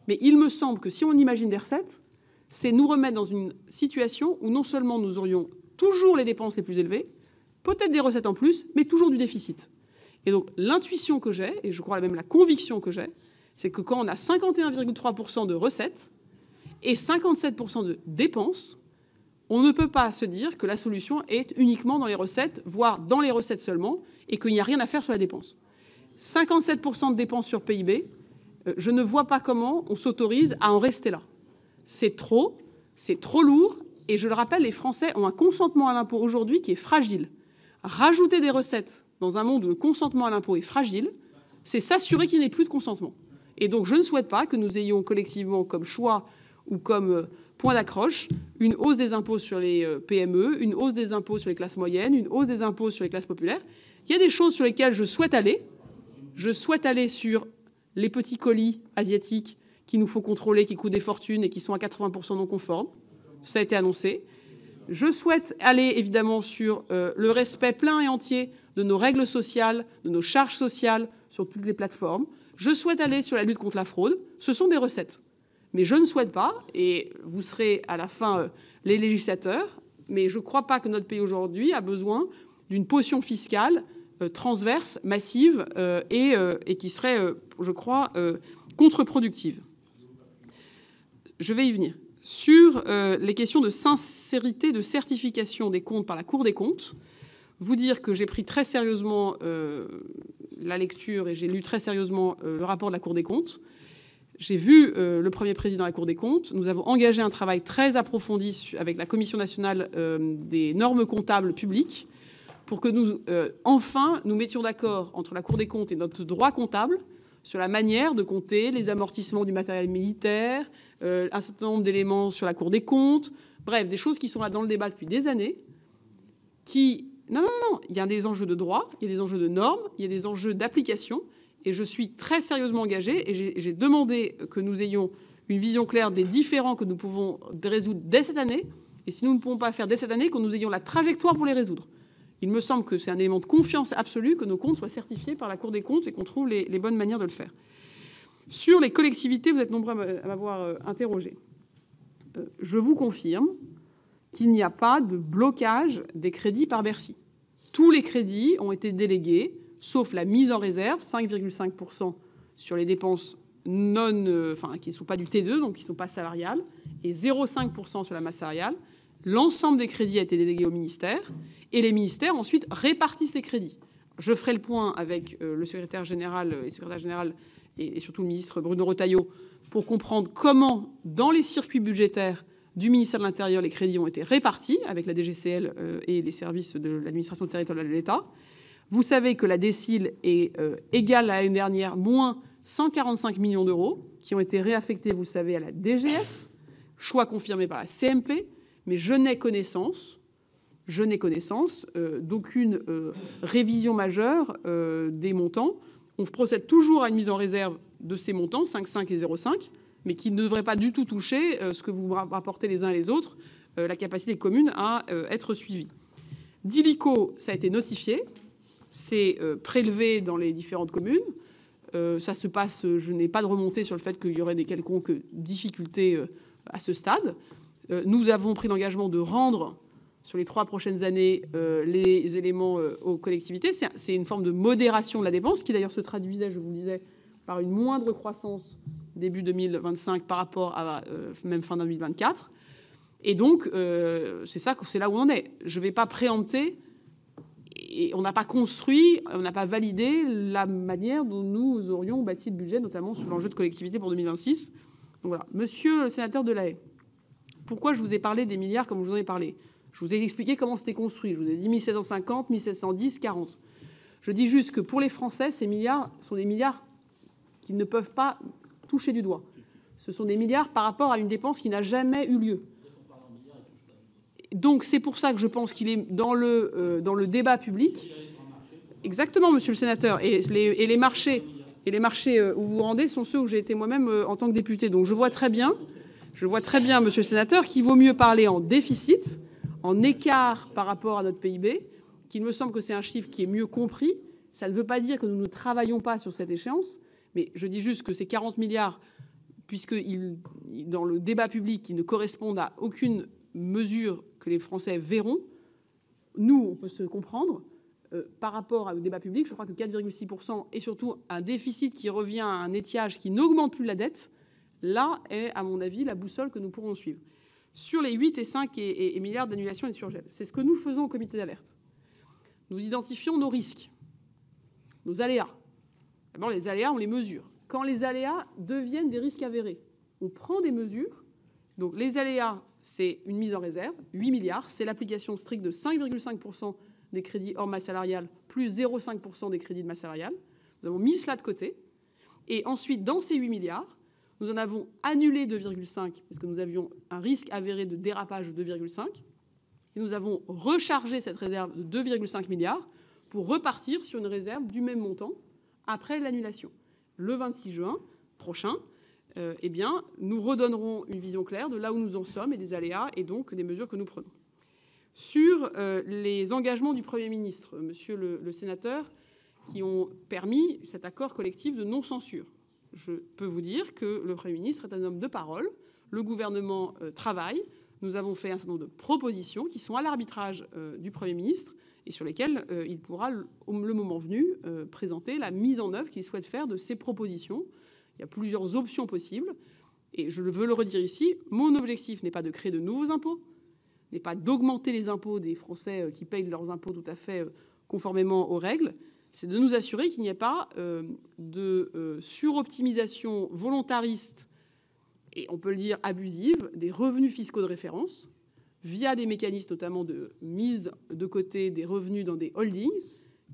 Mais il me semble que si on imagine des recettes, c'est nous remettre dans une situation où non seulement nous aurions toujours les dépenses les plus élevées, peut-être des recettes en plus, mais toujours du déficit. Et donc l'intuition que j'ai, et je crois même la conviction que j'ai, c'est que quand on a 51,3% de recettes et 57% de dépenses, on ne peut pas se dire que la solution est uniquement dans les recettes, voire dans les recettes seulement, et qu'il n'y a rien à faire sur la dépense. 57% de dépenses sur PIB, je ne vois pas comment on s'autorise à en rester là. C'est trop lourd, et je le rappelle, les Français ont un consentement à l'impôt aujourd'hui qui est fragile. Rajouter des recettes dans un monde où le consentement à l'impôt est fragile, c'est s'assurer qu'il n'y ait plus de consentement. Et donc je ne souhaite pas que nous ayons collectivement comme choix ou comme point d'accroche une hausse des impôts sur les PME, une hausse des impôts sur les classes moyennes, une hausse des impôts sur les classes populaires. Il y a des choses sur lesquelles je souhaite aller. Je souhaite aller sur les petits colis asiatiques qu'il nous faut contrôler, qui coûtent des fortunes et qui sont à 80% non conformes. Ça a été annoncé. Je souhaite aller évidemment sur le respect plein et entier de nos règles sociales, de nos charges sociales sur toutes les plateformes. Je souhaite aller sur la lutte contre la fraude. Ce sont des recettes. Mais je ne souhaite pas, et vous serez à la fin les législateurs, mais je ne crois pas que notre pays aujourd'hui a besoin d'une potion fiscale transverse, massive et qui serait, je crois, contre-productive. Je vais y venir. Sur les questions de sincérité, de certification des comptes par la Cour des comptes, vous dire que j'ai pris très sérieusement la lecture et j'ai lu très sérieusement le rapport de la Cour des comptes. J'ai vu le Premier président de la Cour des comptes. Nous avons engagé un travail très approfondi avec la Commission nationale des normes comptables publiques pour que nous, enfin, nous mettions d'accord entre la Cour des comptes et notre droit comptable sur la manière de compter les amortissements du matériel militaire, un certain nombre d'éléments sur la Cour des comptes, bref, des choses qui sont là dans le débat depuis des années, qui... Non, il y a des enjeux de droit, il y a des enjeux de normes, il y a des enjeux d'application, et je suis très sérieusement engagée, et j'ai demandé que nous ayons une vision claire des différends que nous pouvons résoudre dès cette année, et si nous ne pouvons pas faire dès cette année, que nous ayons la trajectoire pour les résoudre. Il me semble que c'est un élément de confiance absolue que nos comptes soient certifiés par la Cour des comptes et qu'on trouve les bonnes manières de le faire. Sur les collectivités, vous êtes nombreux à m'avoir interrogé. Je vous confirme qu'il n'y a pas de blocage des crédits par Bercy. Tous les crédits ont été délégués, sauf la mise en réserve, 5,5% sur les dépenses qui ne sont pas du T2, donc qui ne sont pas salariales, et 0,5% sur la masse salariale. L'ensemble des crédits a été délégué au ministère, et les ministères ensuite répartissent les crédits. Je ferai le point avec le secrétaire général et surtout le ministre Bruno Retailleau pour comprendre comment, dans les circuits budgétaires du ministère de l'Intérieur, les crédits ont été répartis avec la DGCL et les services de l'administration territoriale de l'État. Vous savez que la DSIL est égale à l'année dernière, moins 145 millions d'euros, qui ont été réaffectés, vous le savez, à la DGF, choix confirmé par la CMP, mais je n'ai connaissance d'aucune révision majeure des montants. On procède toujours à une mise en réserve de ces montants, 5,5 et 0,5, mais qui ne devrait pas du tout toucher ce que vous rapportez les uns et les autres, la capacité des communes à être suivies. D'Illico, ça a été notifié, c'est prélevé dans les différentes communes. Ça se passe, je n'ai pas de remontée sur le fait qu'il y aurait des quelconques difficultés à ce stade. Nous avons pris l'engagement de rendre sur les 3 prochaines années les éléments aux collectivités. C'est une forme de modération de la dépense qui d'ailleurs se traduisait, je vous le disais, par une moindre croissance début 2025 par rapport à même fin 2024. Et donc, c'est là où on en est. Je ne vais pas préempter, et on n'a pas construit, on n'a pas validé la manière dont nous aurions bâti le budget, notamment sur l'enjeu de collectivité pour 2026. Donc voilà. Monsieur le sénateur Delahaye, pourquoi je vous ai parlé des milliards comme je vous en ai parlé? Je vous ai expliqué comment c'était construit. Je vous ai dit 1750, 1710, 40. Je dis juste que pour les Français, ces milliards sont des milliards qu'ils ne peuvent pas toucher du doigt. Ce sont des milliards par rapport à une dépense qui n'a jamais eu lieu. Donc c'est pour ça que je pense qu'il est dans le débat public. Exactement, monsieur le sénateur. Et les marchés où vous vous rendez sont ceux où j'ai été moi-même en tant que député. Donc je vois très bien, monsieur le sénateur, qu'il vaut mieux parler en déficit, en écart par rapport à notre PIB, qu'il me semble que c'est un chiffre qui est mieux compris. Ça ne veut pas dire que nous ne travaillons pas sur cette échéance, mais je dis juste que ces 40 milliards, puisque dans le débat public, ils ne correspondent à aucune mesure que les Français verront, nous, on peut se comprendre. Par rapport au débat public, je crois que 4,6% et surtout un déficit qui revient à un étiage qui n'augmente plus la dette, là est, à mon avis, la boussole que nous pourrons suivre. Sur les 8 et 5 et milliards d'annulation et de surgel, c'est ce que nous faisons au comité d'alerte. Nous identifions nos risques, nos aléas. D'abord, les aléas, on les mesure. Quand les aléas deviennent des risques avérés, on prend des mesures. Donc les aléas, c'est une mise en réserve, 8 milliards, c'est l'application stricte de 5,5% des crédits hors masse salariale, plus 0,5% des crédits de masse salariale. Nous avons mis cela de côté. Et ensuite, dans ces 8 milliards, Nous en avons annulé 2,5 parce que nous avions un risque avéré de dérapage de 2,5. Et nous avons rechargé cette réserve de 2,5 milliards pour repartir sur une réserve du même montant après l'annulation. Le 26 juin prochain, eh bien, nous redonnerons une vision claire de là où nous en sommes et des aléas et donc des mesures que nous prenons. Sur les engagements du Premier ministre, monsieur le sénateur, qui ont permis cet accord collectif de non-censure. Je peux vous dire que le Premier ministre est un homme de parole. Le gouvernement travaille. Nous avons fait un certain nombre de propositions qui sont à l'arbitrage du Premier ministre et sur lesquelles il pourra, le moment venu, présenter la mise en œuvre qu'il souhaite faire de ces propositions. Il y a plusieurs options possibles. Et je veux le redire ici, mon objectif n'est pas de créer de nouveaux impôts, n'est pas d'augmenter les impôts des Français qui payent leurs impôts tout à fait conformément aux règles. C'est de nous assurer qu'il n'y ait pas de suroptimisation volontariste et on peut le dire abusive des revenus fiscaux de référence via des mécanismes notamment de mise de côté des revenus dans des holdings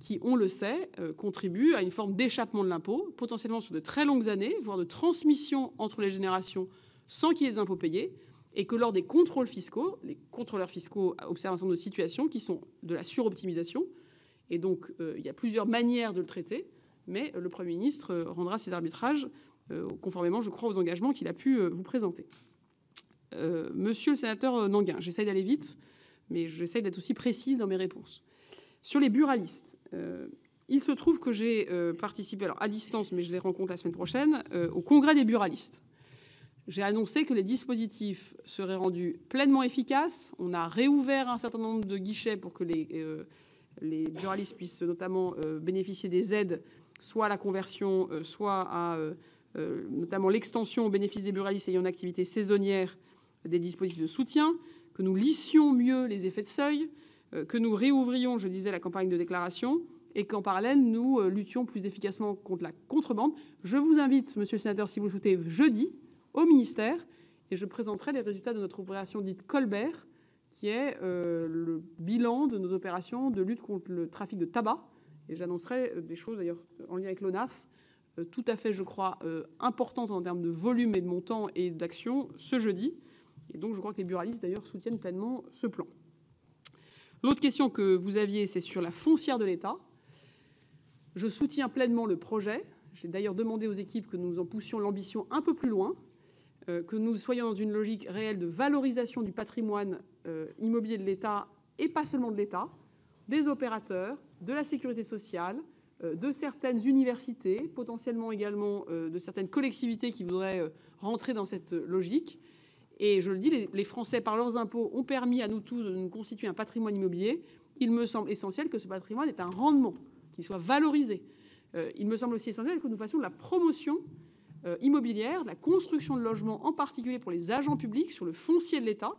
qui, on le sait, contribuent à une forme d'échappement de l'impôt, potentiellement sur de très longues années, voire de transmission entre les générations sans qu'il y ait des impôts payés, et que lors des contrôles fiscaux, les contrôleurs fiscaux observent un certain nombre de situations qui sont de la suroptimisation. Et donc, il y a plusieurs manières de le traiter, mais le Premier ministre rendra ses arbitrages conformément, je crois, aux engagements qu'il a pu vous présenter. Monsieur le sénateur Nanguin, j'essaye d'aller vite, mais j'essaye d'être aussi précise dans mes réponses. Sur les buralistes, il se trouve que j'ai participé, alors à distance, mais je les rencontre la semaine prochaine, au congrès des buralistes. J'ai annoncé que les dispositifs seraient rendus pleinement efficaces. On a réouvert un certain nombre de guichets pour que les buralistes puissent notamment bénéficier des aides, soit à la conversion, soit à notamment l'extension au bénéfice des buralistes ayant une activité saisonnière des dispositifs de soutien, que nous lissions mieux les effets de seuil, que nous réouvrions, je disais, la campagne de déclaration et qu'en parallèle, nous luttions plus efficacement contre la contrebande. Je vous invite, monsieur le sénateur, si vous le souhaitez, jeudi, au ministère, et je présenterai les résultats de notre opération dite Colbert, qui est le bilan de nos opérations de lutte contre le trafic de tabac. Et j'annoncerai des choses, d'ailleurs, en lien avec l'ONAF, tout à fait, je crois, importantes en termes de volume et de montant et d'action ce jeudi. Et donc, je crois que les buralistes, d'ailleurs, soutiennent pleinement ce plan. L'autre question que vous aviez, c'est sur la foncière de l'État. Je soutiens pleinement le projet. J'ai d'ailleurs demandé aux équipes que nous en poussions l'ambition un peu plus loin, que nous soyons dans une logique réelle de valorisation du patrimoine immobilier de l'État, et pas seulement de l'État, des opérateurs, de la sécurité sociale, de certaines universités, potentiellement également de certaines collectivités qui voudraient rentrer dans cette logique. Et je le dis, les Français, par leurs impôts, ont permis à nous tous de nous constituer un patrimoine immobilier. Il me semble essentiel que ce patrimoine ait un rendement, qu'il soit valorisé. Il me semble aussi essentiel que nous fassions de la promotion immobilière, de la construction de logements, en particulier pour les agents publics, sur le foncier de l'État.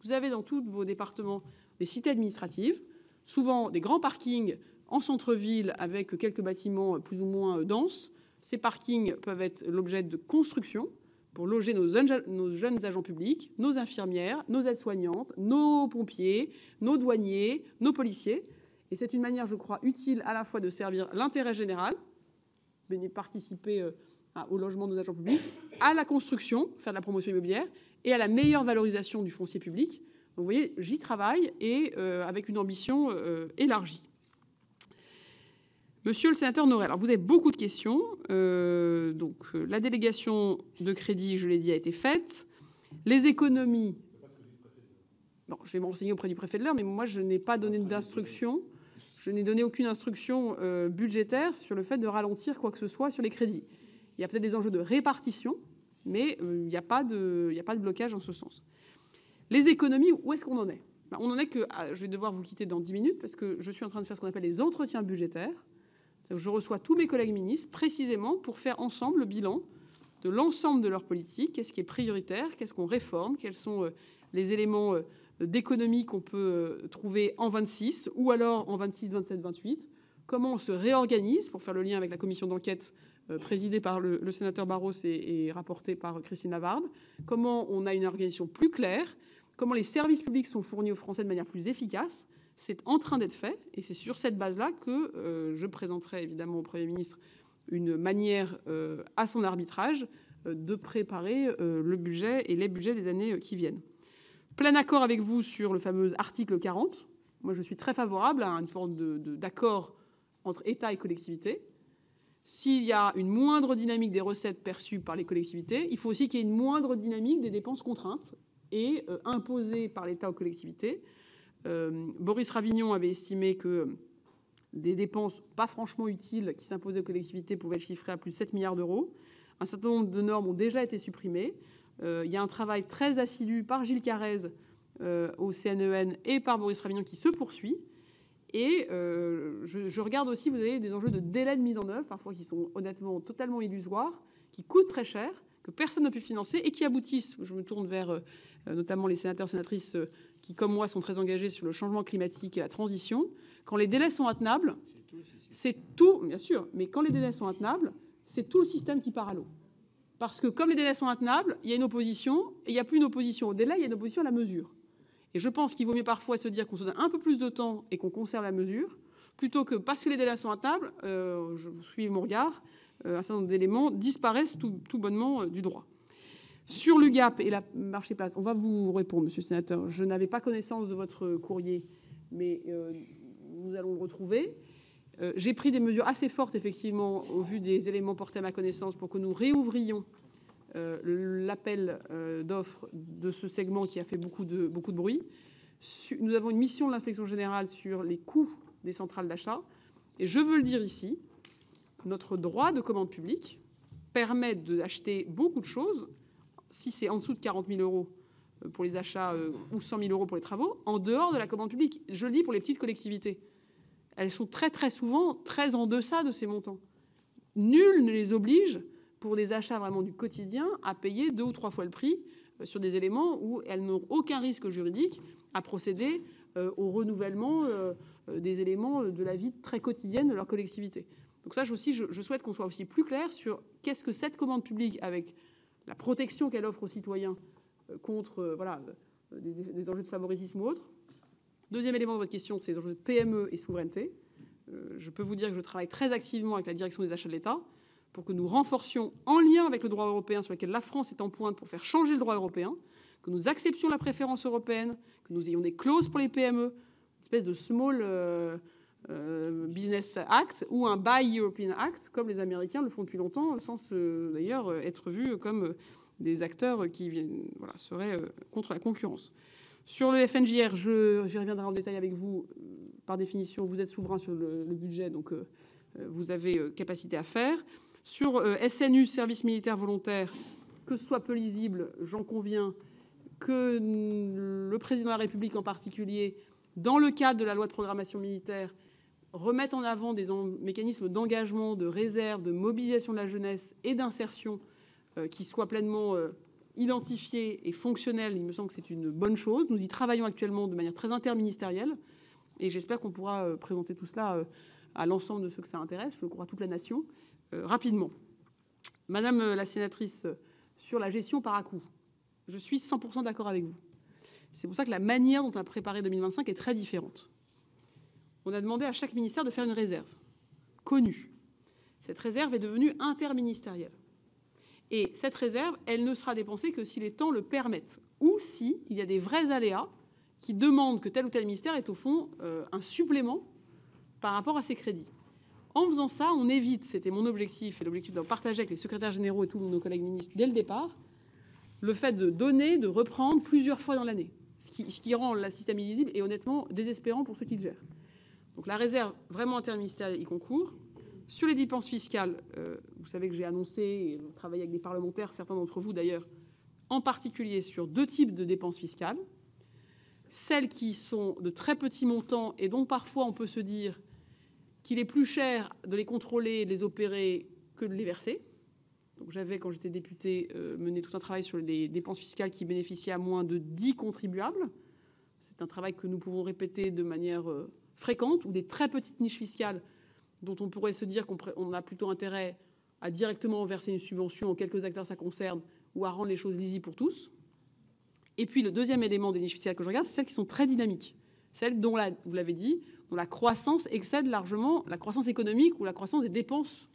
Vous avez dans tous vos départements des cités administratives, souvent des grands parkings en centre-ville avec quelques bâtiments plus ou moins denses. Ces parkings peuvent être l'objet de construction pour loger nos jeunes agents publics, nos infirmières, nos aides-soignantes, nos pompiers, nos douaniers, nos policiers. Et c'est une manière, je crois, utile à la fois de servir l'intérêt général, participer au logement de nos agents publics, à la construction, faire de la promotion immobilière, et à la meilleure valorisation du foncier public. Donc, vous voyez, j'y travaille et avec une ambition élargie. Monsieur le sénateur Noël, alors vous avez beaucoup de questions. La délégation de crédit, je l'ai dit, a été faite. Les économies... Non, je vais me renseigner auprès du préfet de l'Eure, mais moi, je n'ai pas donné d'instruction. Je n'ai donné aucune instruction budgétaire sur le fait de ralentir quoi que ce soit sur les crédits. Il y a peut-être des enjeux de répartition, mais il n'y a pas de blocage en ce sens. Les économies, où est-ce qu'on en est? On en est que... je vais devoir vous quitter dans 10 minutes parce que je suis en train de faire ce qu'on appelle les entretiens budgétaires. Je reçois tous mes collègues ministres précisément pour faire ensemble le bilan de l'ensemble de leur politique. Qu'est-ce qui est prioritaire? Qu'est-ce qu'on réforme? Quels sont les éléments d'économie qu'on peut trouver en 26 ou alors en 26, 27, 28? Comment on se réorganise pour faire le lien avec la commission d'enquête présidée par le sénateur Barros et rapportée par Christine Lavarde? Comment on a une organisation plus claire? Comment les services publics sont fournis aux Français de manière plus efficace? C'est en train d'être fait et c'est sur cette base-là que je présenterai évidemment au Premier ministre une manière à son arbitrage de préparer le budget et les budgets des années qui viennent. Plein accord avec vous sur le fameux article 40. Moi, je suis très favorable à une forme d'accord entre État et collectivités. S'il y a une moindre dynamique des recettes perçues par les collectivités, il faut aussi qu'il y ait une moindre dynamique des dépenses contraintes et imposées par l'État aux collectivités. Boris Ravignon avait estimé que des dépenses pas franchement utiles qui s'imposaient aux collectivités pouvaient être chiffrées à plus de 7 milliards d'euros. Un certain nombre de normes ont déjà été supprimées. Il y a un travail très assidu par Gilles Carrez au CNEN et par Boris Ravignon qui se poursuit. Et je regarde aussi, vous avez des enjeux de délai de mise en œuvre, parfois qui sont honnêtement totalement illusoires, qui coûtent très cher, que personne ne peut financer et qui aboutissent, je me tourne vers notamment les sénateurs, sénatrices qui, comme moi, sont très engagés sur le changement climatique et la transition. Quand les délais sont intenables, c'est tout, bien sûr, mais quand les délais sont intenables, c'est tout le système qui part à l'eau. Parce que comme les délais sont intenables, il y a une opposition, et il n'y a plus une opposition au délai, il y a une opposition à la mesure. Et je pense qu'il vaut mieux parfois se dire qu'on se donne un peu plus de temps et qu'on conserve la mesure, plutôt que parce que les délais sont intenables, je suis mon regard, un certain nombre d'éléments disparaissent tout bonnement du droit. Sur l'UGAP et la marché place, on va vous répondre, monsieur le sénateur. Je n'avais pas connaissance de votre courrier, mais nous allons le retrouver. J'ai pris des mesures assez fortes, effectivement, au vu des éléments portés à ma connaissance, pour que nous réouvrions l'appel d'offres de ce segment qui a fait beaucoup de bruit. Nous avons une mission de l'inspection générale sur les coûts des centrales d'achat. Et je veux le dire ici, notre droit de commande publique permet d'acheter beaucoup de choses, si c'est en dessous de 40 000 euros pour les achats ou 100 000 euros pour les travaux, en dehors de la commande publique. Je le dis pour les petites collectivités. Elles sont très très souvent très en deçà de ces montants. Nul ne les oblige, pour des achats vraiment du quotidien, à payer 2 ou 3 fois le prix sur des éléments où elles n'ont aucun risque juridique à procéder au renouvellement des éléments de la vie très quotidienne de leur collectivité. Donc ça aussi, je souhaite qu'on soit aussi plus clair sur qu'est-ce que cette commande publique, avec la protection qu'elle offre aux citoyens contre voilà, des enjeux de favoritisme ou autres. Deuxième élément de votre question, c'est les enjeux de PME et souveraineté. Je peux vous dire que je travaille très activement avec la direction des achats de l'État pour que nous renforcions, en lien avec le droit européen sur lequel la France est en pointe pour faire changer le droit européen, que nous acceptions la préférence européenne, que nous ayons des clauses pour les PME, une espèce de Small Business Act ou un Buy European Act, comme les Américains le font depuis longtemps, sans d'ailleurs être vus comme des acteurs qui voilà, seraient contre la concurrence. Sur le FNJR, j'y reviendrai en détail avec vous. Par définition, vous êtes souverain sur le budget, donc vous avez capacité à faire. Sur SNU, service militaire volontaire, que ce soit peu lisible, j'en conviens, que le président de la République en particulier, dans le cadre de la loi de programmation militaire, remette en avant des mécanismes d'engagement, de réserve, de mobilisation de la jeunesse et d'insertion qui soient pleinement identifiés et fonctionnels. Il me semble que c'est une bonne chose. Nous y travaillons actuellement de manière très interministérielle et j'espère qu'on pourra présenter tout cela à l'ensemble de ceux que ça intéresse, je crois toute la nation, rapidement. Madame la sénatrice, sur la gestion par à-coups, je suis 100% d'accord avec vous. C'est pour ça que la manière dont on a préparé 2025 est très différente. On a demandé à chaque ministère de faire une réserve connue. Cette réserve est devenue interministérielle. Et cette réserve, elle ne sera dépensée que si les temps le permettent ou si il y a des vrais aléas qui demandent que tel ou tel ministère ait au fond un supplément par rapport à ses crédits. En faisant ça, on évite, c'était mon objectif et l'objectif d'en partager avec les secrétaires généraux et tous nos collègues ministres dès le départ, le fait de donner, de reprendre plusieurs fois dans l'année, ce qui rend le système illisible et honnêtement désespérant pour ceux qui le gèrent. Donc la réserve vraiment interministérielle y concourt. Sur les dépenses fiscales, vous savez que j'ai annoncé, et on travaille avec des parlementaires, certains d'entre vous d'ailleurs, en particulier sur 2 types de dépenses fiscales. Celles qui sont de très petits montants et dont parfois on peut se dire qu'il est plus cher de les contrôler et de les opérer que de les verser. Donc j'avais, quand j'étais député, mené tout un travail sur les dépenses fiscales qui bénéficiaient à moins de 10 contribuables. C'est un travail que nous pouvons répéter de manière fréquente, ou des très petites niches fiscales dont on pourrait se dire qu'on a plutôt intérêt à directement verser une subvention aux quelques acteurs ça concerne ou à rendre les choses lisibles pour tous. Et puis le deuxième élément des niches fiscales que je regarde, c'est celles qui sont très dynamiques. Celles dont, vous l'avez dit, dont la croissance excède largement la croissance économique ou la croissance des dépenses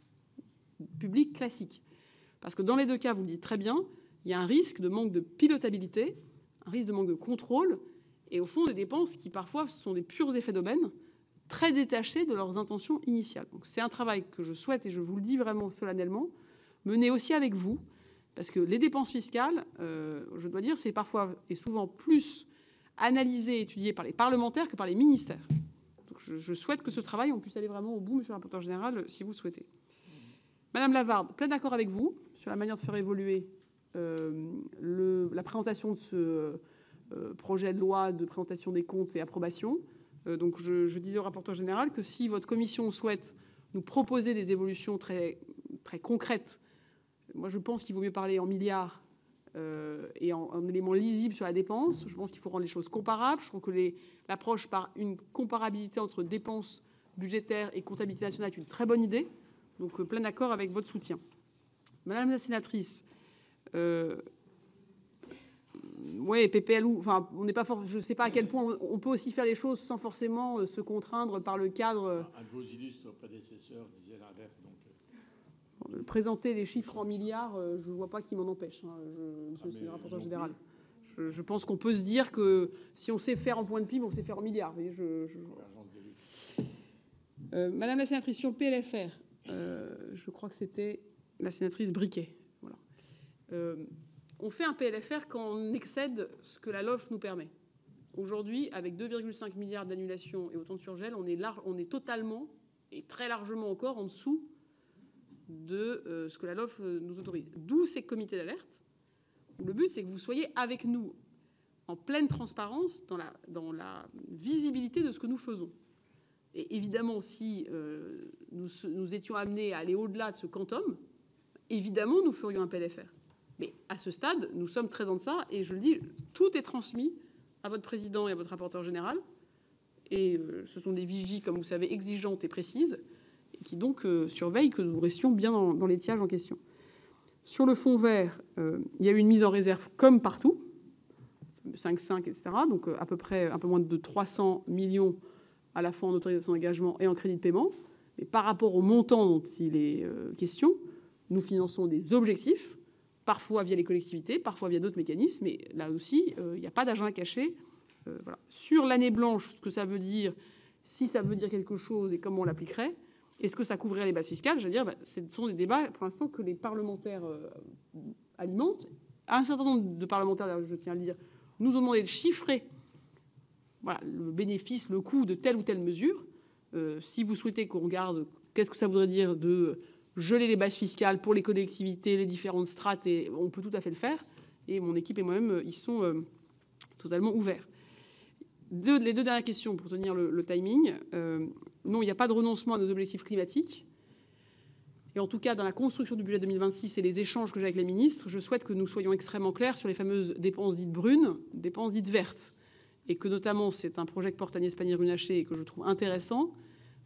publiques classiques. Parce que dans les deux cas, vous le dites très bien, il y a un risque de manque de pilotabilité, un risque de manque de contrôle, et au fond des dépenses qui parfois sont des purs effets d'aubaine, très détachés de leurs intentions initiales. Donc c'est un travail que je souhaite, et je vous le dis vraiment solennellement, mener aussi avec vous, parce que les dépenses fiscales, je dois dire, c'est parfois et souvent plus analysé et étudié par les parlementaires que par les ministères. Donc je souhaite que ce travail, on puisse aller vraiment au bout, monsieur le rapporteur général, si vous le souhaitez. Madame Lavarde, plein d'accord avec vous sur la manière de faire évoluer la présentation de ce projet de loi de présentation des comptes et approbation. Donc je disais au rapporteur général que si votre commission souhaite nous proposer des évolutions très, très concrètes, moi je pense qu'il vaut mieux parler en milliards et en éléments lisibles sur la dépense. Je pense qu'il faut rendre les choses comparables. Je trouve que l'approche par une comparabilité entre dépenses budgétaires et comptabilité nationale est une très bonne idée. Donc plein accord avec votre soutien. Madame la sénatrice, oui, PPLU, enfin, on n'est pas fort, je ne sais pas à quel point on peut aussi faire les choses sans forcément se contraindre par le cadre. Un de vos illustres prédécesseurs disait l'inverse. Présenter les chiffres en milliards, je ne vois pas qui m'en empêche, hein, monsieur le rapporteur général. Je pense qu'on peut se dire que si on sait faire en point de PIB, on sait faire en milliards. Madame la sénatrice, sur le PLFR, je crois que c'était la sénatrice Briquet. Voilà. On fait un PLFR quand on excède ce que la LOLF nous permet. Aujourd'hui, avec 2,5 milliards d'annulations et autant de surgel, on est totalement et très largement encore en dessous de ce que la LOLF nous autorise. D'où ces comités d'alerte. Le but, c'est que vous soyez avec nous en pleine transparence dans la visibilité de ce que nous faisons. Et évidemment, si nous étions amenés à aller au-delà de ce quantum, évidemment, nous ferions un PLFR. Mais à ce stade, nous sommes très en deçà, et je le dis, tout est transmis à votre président et à votre rapporteur général. Et ce sont des vigies, comme vous savez, exigeantes et précises, et qui donc surveillent que nous restions bien dans l'étiage en question. Sur le fonds vert, il y a eu une mise en réserve comme partout, 5,5, etc. Donc à peu près un peu moins de 300 millions à la fois en autorisation d'engagement et en crédit de paiement. Mais par rapport au montant dont il est question, nous finançons des objectifs, parfois via les collectivités, parfois via d'autres mécanismes. Mais là aussi, il n'y a pas d'agenda caché. Voilà. Sur l'année blanche, ce que ça veut dire, si ça veut dire quelque chose et comment on l'appliquerait, est-ce que ça couvrirait les bases fiscales? Je veux dire, ce sont des débats pour l'instant que les parlementaires alimentent. Un certain nombre de parlementaires, je tiens à le dire, nous ont demandé de chiffrer voilà, le bénéfice, le coût de telle ou telle mesure. Si vous souhaitez qu'on regarde qu'est-ce que ça voudrait dire de geler les bases fiscales pour les collectivités, les différentes strates, et on peut tout à fait le faire. Et mon équipe et moi-même, ils sont totalement ouverts. Les deux dernières questions pour tenir le timing. Non, il n'y a pas de renoncement à nos objectifs climatiques. Et en tout cas, dans la construction du budget 2026 et les échanges que j'ai avec les ministres, je souhaite que nous soyons extrêmement clairs sur les fameuses dépenses dites brunes, dépenses dites vertes. Et que notamment, c'est un projet que porte Agnès Pannier-Runacher et que je trouve intéressant,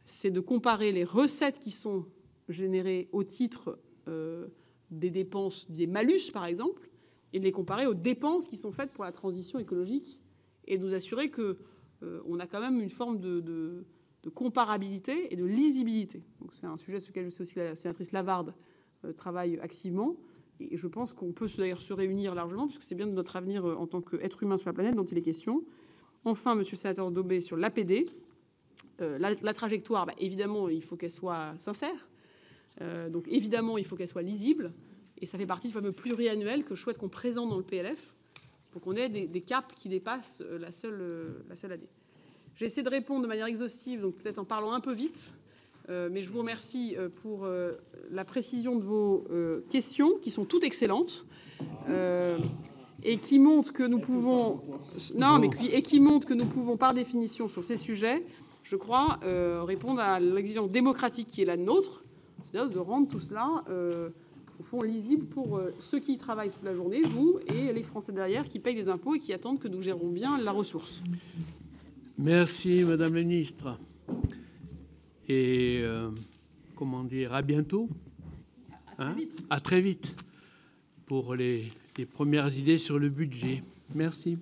c'est de comparer les recettes qui sont générées au titre des dépenses, des malus par exemple, et de les comparer aux dépenses qui sont faites pour la transition écologique et de nous assurer qu'on a quand même une forme de comparabilité et de lisibilité. Donc c'est un sujet sur lequel je sais aussi que la sénatrice Lavarde travaille activement. Et je pense qu'on peut d'ailleurs se réunir largement, puisque c'est bien de notre avenir en tant qu'être humain sur la planète dont il est question. Enfin, monsieur le sénateur Daubé, sur l'APD, la trajectoire, bah, évidemment, il faut qu'elle soit sincère. Donc évidemment, il faut qu'elle soit lisible. Et ça fait partie du fameux pluriannuel que je souhaite qu'on présente dans le PLF pour qu'on ait des caps qui dépassent la seule année. J'ai essayé de répondre de manière exhaustive, donc peut-être en parlant un peu vite. Mais je vous remercie pour la précision de vos questions, qui sont toutes excellentes, et qui montrent que nous pouvons, qui montrent que nous pouvons, par définition, sur ces sujets, je crois, répondre à l'exigence démocratique qui est la nôtre, c'est-à-dire de rendre tout cela, au fond, lisible pour ceux qui y travaillent toute la journée, vous et les Français derrière, qui payent les impôts et qui attendent que nous gérons bien la ressource. Merci, Madame la Ministre. Et comment dire, à bientôt. À très vite. À très vite pour les premières idées sur le budget. Merci.